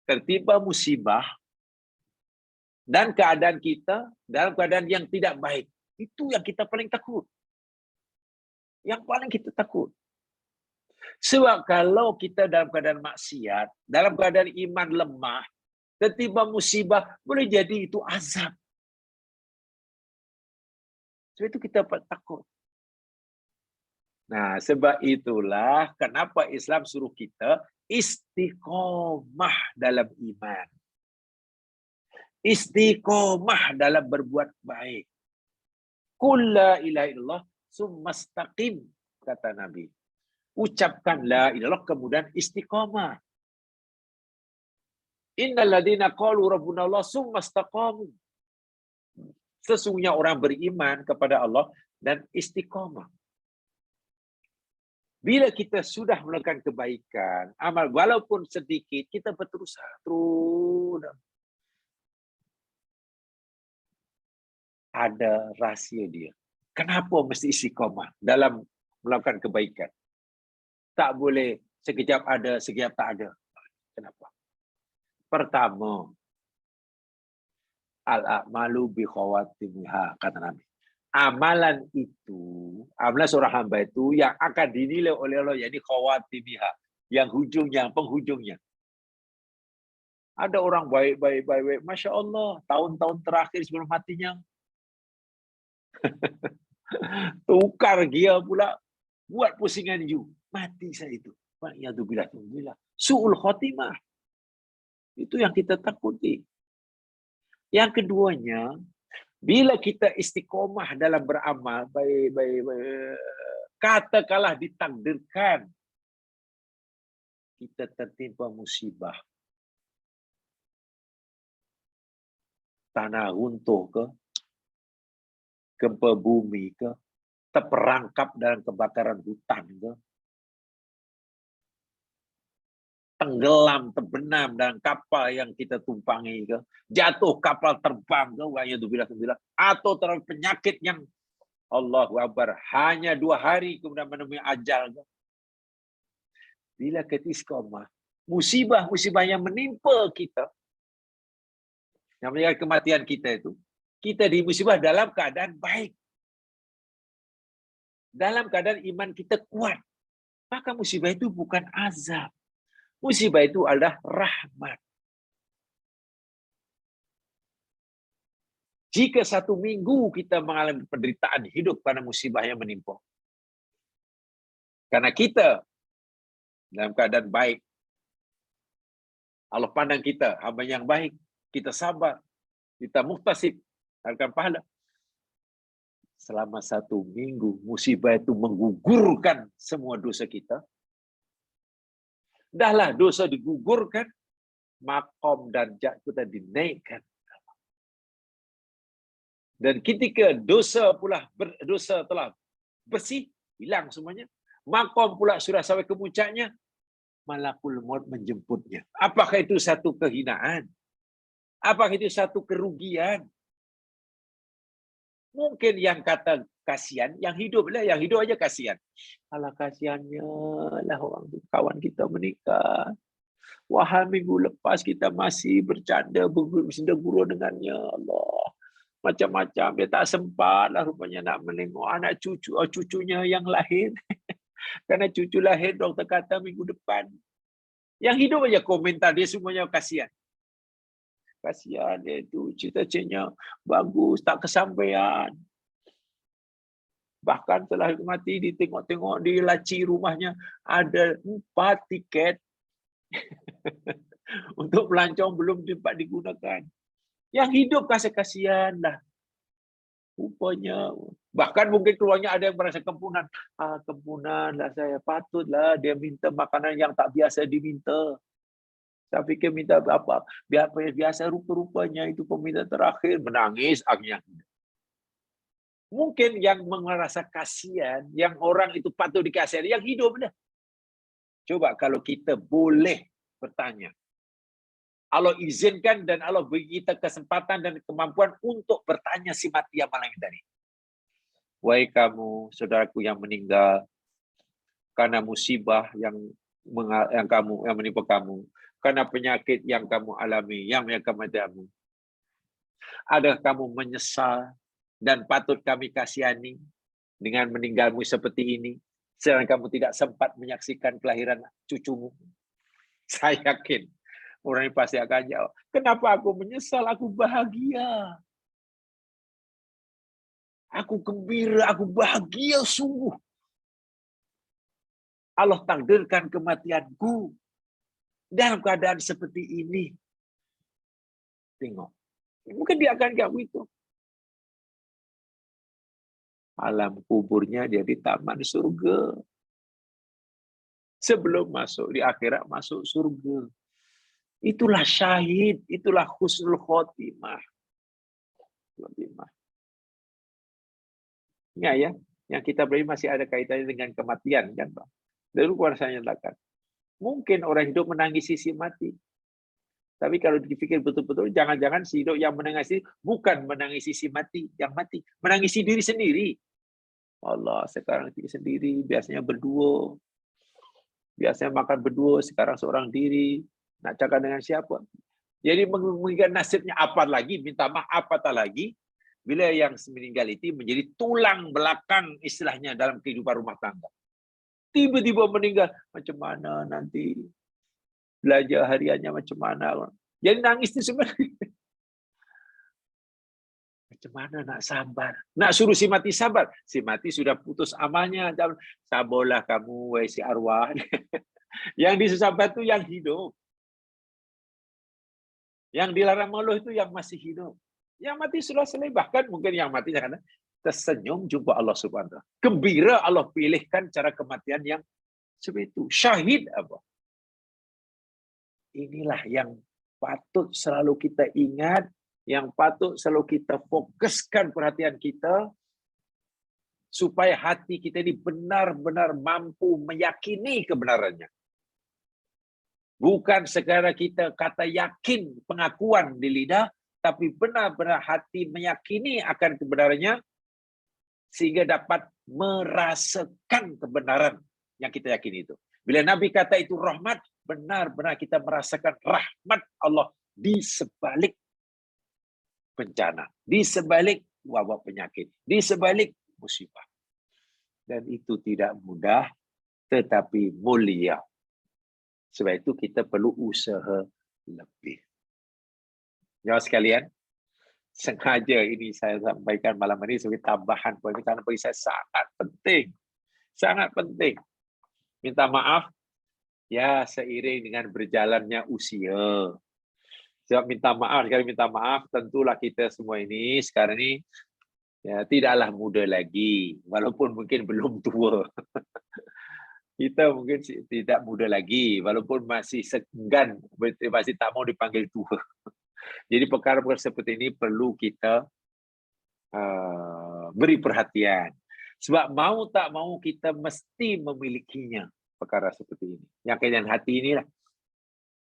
tertimpa musibah, dan keadaan kita dalam keadaan yang tidak baik. Itu yang kita paling takut. Yang paling kita takut. Sebab kalau kita dalam keadaan maksiat, dalam keadaan iman lemah, tertimpa musibah, boleh jadi itu azab. Sebab itu kita takut. Nah, sebab itulah kenapa Islam suruh kita istiqomah dalam iman. Istiqomah dalam berbuat baik. Qul la ilaha illallah summastaqim, kata Nabi. Ucapkan la ilallah, kemudian istiqamah. Innal ladzina qalu rabbuna Allah summastaqamu. Sesungguhnya orang beriman kepada Allah dan istiqamah. Bila kita sudah melakukan kebaikan, amal walaupun sedikit, kita berusaha terus. Ada rahsia dia. Kenapa mesti istiqamah dalam melakukan kebaikan? Tak boleh sekejap ada, sekejap tak ada. Kenapa? Pertama, al-a'malu bi khawatimiha, kata Nabi. Amalan itu, amalan seorang hamba itu yang akan dinilai oleh Allah, yakni khawatimiha, yang hujungnya, penghujungnya. Ada orang baik, Masya Allah, tahun-tahun terakhir sebelum matinya, tukar dia pula, buat pusingan you, mati saya itu. Wa'iyadzubillah. Su'ul khotimah. Itu yang kita takuti. Yang keduanya, bila kita istiqomah dalam beramal, katakanlah ditakdirkan kita tertimpa musibah, tanah runtuh ke, gempa bumi ke, terperangkap dalam kebakaran hutan ke, tenggelam, terbenam dalam kapal yang kita tumpangi ke, jatuh kapal terbang ke, atau terhadap penyakit yang Allahu Akbar, hanya 2 hari kemudian menemui ajal ke. Bila kita istiqamah, musibah-musibah yang menimpa kita, yang menjadi kematian kita itu, kita di musibah dalam keadaan baik. Dalam keadaan iman kita kuat. Maka musibah itu bukan azab. Musibah itu adalah rahmat. Jika 1 minggu kita mengalami penderitaan hidup karena musibah yang menimpa, karena kita dalam keadaan baik, Allah pandang kita hamba yang baik, kita sabar, kita muhtasib, akan pahala. Selama 1 minggu musibah itu menggugurkan semua dosa kita. Dahlah dosa digugurkan, maqam darjat kita dinaikkan. Dan ketika dosa telah bersih, hilang semuanya, maqam pula sudah sampai ke puncaknya, malakul maut menjemputnya. Apakah itu satu kehinaan? Apakah itu satu kerugian? Mungkin yang kata kasihan, yang hidup aja kasihan. Alah kasihannya lah orang kawan kita menikah. Wahai minggu lepas kita masih bercanda guru dengannya. Allah, macam-macam dia tak sempat lah rupanya nak menengok anak cucunya yang lahir. Karena cucu lahir doktor kata minggu depan. Yang hidup aja komentar dia semuanya kasihan. Kasihan dia itu, cita-citanya bagus, tak kesampaian. Bahkan setelah mati, ditengok-tengok di laci rumahnya, ada 4 tiket untuk melancong belum dapat digunakan. Yang hidup kasih kasihan lah. Rupanya, bahkan mungkin keluarnya ada yang merasa kempunan. Kempunan lah saya, patutlah dia minta makanan yang tak biasa diminta. Saya fikir minta apa? Biasa rupa-rupanya itu peminta terakhir, menangis akhirnya. Mungkin yang merasa kasihan, yang orang itu patut dikasihani, yang hidup dah. Coba kalau kita boleh bertanya. Allah izinkan dan Allah beri kita kesempatan dan kemampuan untuk bertanya si mati yang malang tadi. Wahai kamu, saudaraku yang meninggal karena musibah yang menimpa kamu, karena penyakit yang kamu alami, yang kamu alami. Adakah kamu menyesal dan patut kami kasihani dengan meninggalmu seperti ini, sedangkan kamu tidak sempat menyaksikan kelahiran cucumu? Saya yakin orang ini pasti akan jawab, kenapa aku menyesal? Aku bahagia. Aku gembira, aku bahagia sungguh. Allah takdirkan kematianku dalam keadaan seperti ini. Tengok. Mungkin dia akan jawab itu. Alam kuburnya jadi taman surga. Sebelum masuk di akhirat, masuk surga. Itulah syahid, itulah husnul khotimah. Ya, yang kita beri masih ada kaitannya dengan kematian, kan Pak? Dulu saya nyatakan, mungkin orang hidup menangisi si mati. Tapi kalau dipikir betul-betul, jangan-jangan si hidup yang menangisi bukan menangisi si mati, yang mati, menangisi diri sendiri. Allah, sekarang diri sendiri, biasanya berdua. Biasanya makan berdua, sekarang seorang diri. Nak cakap dengan siapa? Jadi mengingat nasibnya apa lagi, minta maaf apa lagi, bila yang meninggal itu menjadi tulang belakang istilahnya dalam kehidupan rumah tangga. Tiba-tiba meninggal, macam mana nanti belajar hariannya macam mana. Jadi nangis itu sebenarnya. Macam mana nak sabar? Nak suruh si mati sabar. Si mati sudah putus amalnya. Sabarlah kamu, wahai si arwah. Yang disabar itu yang hidup. Yang dilarang Allah itu yang masih hidup. Yang mati sudah selesai. Bahkan mungkin yang mati karena tersenyum jumpa Allah Subhanahu wa ta'ala. Gembira Allah pilihkan cara kematian yang seperti itu. Syahid apa? Inilah yang patut selalu kita ingat, yang patut selalu kita fokuskan perhatian kita, supaya hati kita ini benar-benar mampu meyakini kebenarannya. Bukan sekadar kita kata yakin pengakuan di lidah, tapi benar-benar hati meyakini akan kebenarannya, sehingga dapat merasakan kebenaran yang kita yakini itu. Bila Nabi kata itu rahmat, benar-benar kita merasakan rahmat Allah di sebalik bencana, di sebalik wabak penyakit, di sebalik musibah. Dan itu tidak mudah, tetapi mulia. Sebab itu kita perlu usaha lebih. Jemaah sekalian, sengaja ini saya sampaikan malam ini sebagai tambahan poin karena bagi saya sangat penting. Sangat penting. Minta maaf, ya seiring dengan berjalannya usia. Sebab minta maaf, sekali minta maaf, tentulah kita semua ini sekarang ini ya, tidaklah muda lagi, walaupun mungkin belum tua. Kita mungkin tidak muda lagi, walaupun masih segan, masih tak mau dipanggil tua. Jadi perkara-perkara seperti ini perlu kita beri perhatian. Sebab mau tak mau kita mesti memilikinya, perkara seperti ini. Yang kaitan hati inilah,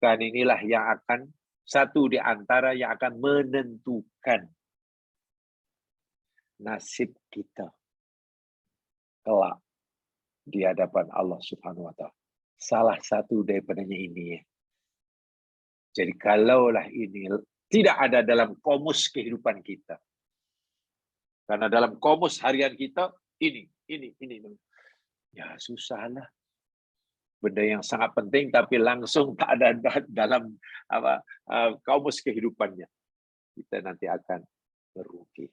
kan inilah yang akan satu di antara yang akan menentukan nasib kita kelak di hadapan Allah Subhanahu wa ta'ala. Salah satu daripadanya ini. Jadi kalaulah ini tidak ada dalam komus kehidupan kita. Karena dalam komus harian kita ini. Ya susahlah. Benda yang sangat penting tapi langsung tak ada dalam kamus kehidupannya. Kita nanti akan merugi.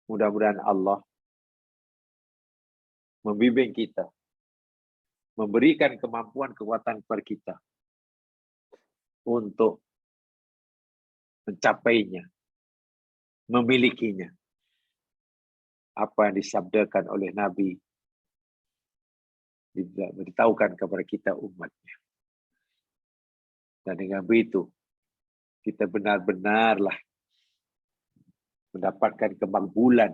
Mudah-mudahan Allah membimbing kita, memberikan kemampuan kekuatan kepada kita untuk mencapainya, memilikinya. Apa yang disabdakan oleh Nabi, diberitahukan kepada kita umatnya. Dan dengan begitu, kita benar-benarlah mendapatkan kemakbulan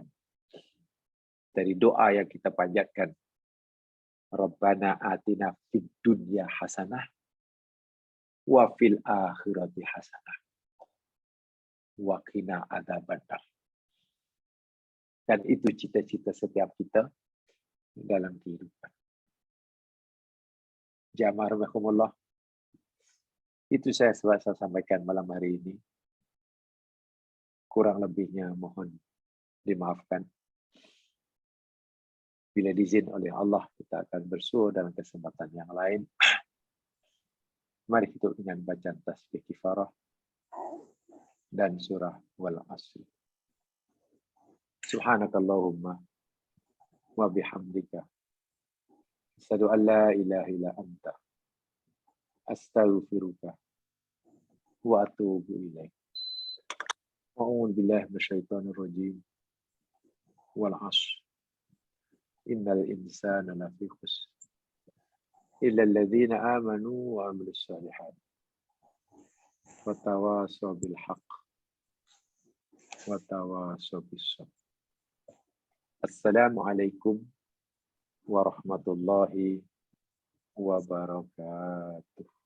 dari doa yang kita panjatkan. Rabbana atina fid dunya hasanah wa fil akhirati hasanah wa qina adzabannar. Dan itu cita-cita setiap kita dalam kehidupan. Jamaah rahimakumullah. Itu saya sampaikan malam hari ini. Kurang lebihnya mohon dimaafkan. Bila diizin oleh Allah, kita akan bersua dalam kesempatan yang lain. Mari kita dengan bacaan tasbih kifarah dan surah wal asr. Subhanakallahumma wa bihamdika asyhadu an la ilaha illa anta astaghfiruka wa atubu ilaik. A'udzu billahi minasyaitonir rajim. Wal 'ashr. Innal insana lafi khusr. Illa alladziina aamanu wa 'amilus shalihat. Wa tawashaw bil haqq wa tawashaw bis sabr. Assalamualaikum warahmatullahi wabarakatuh.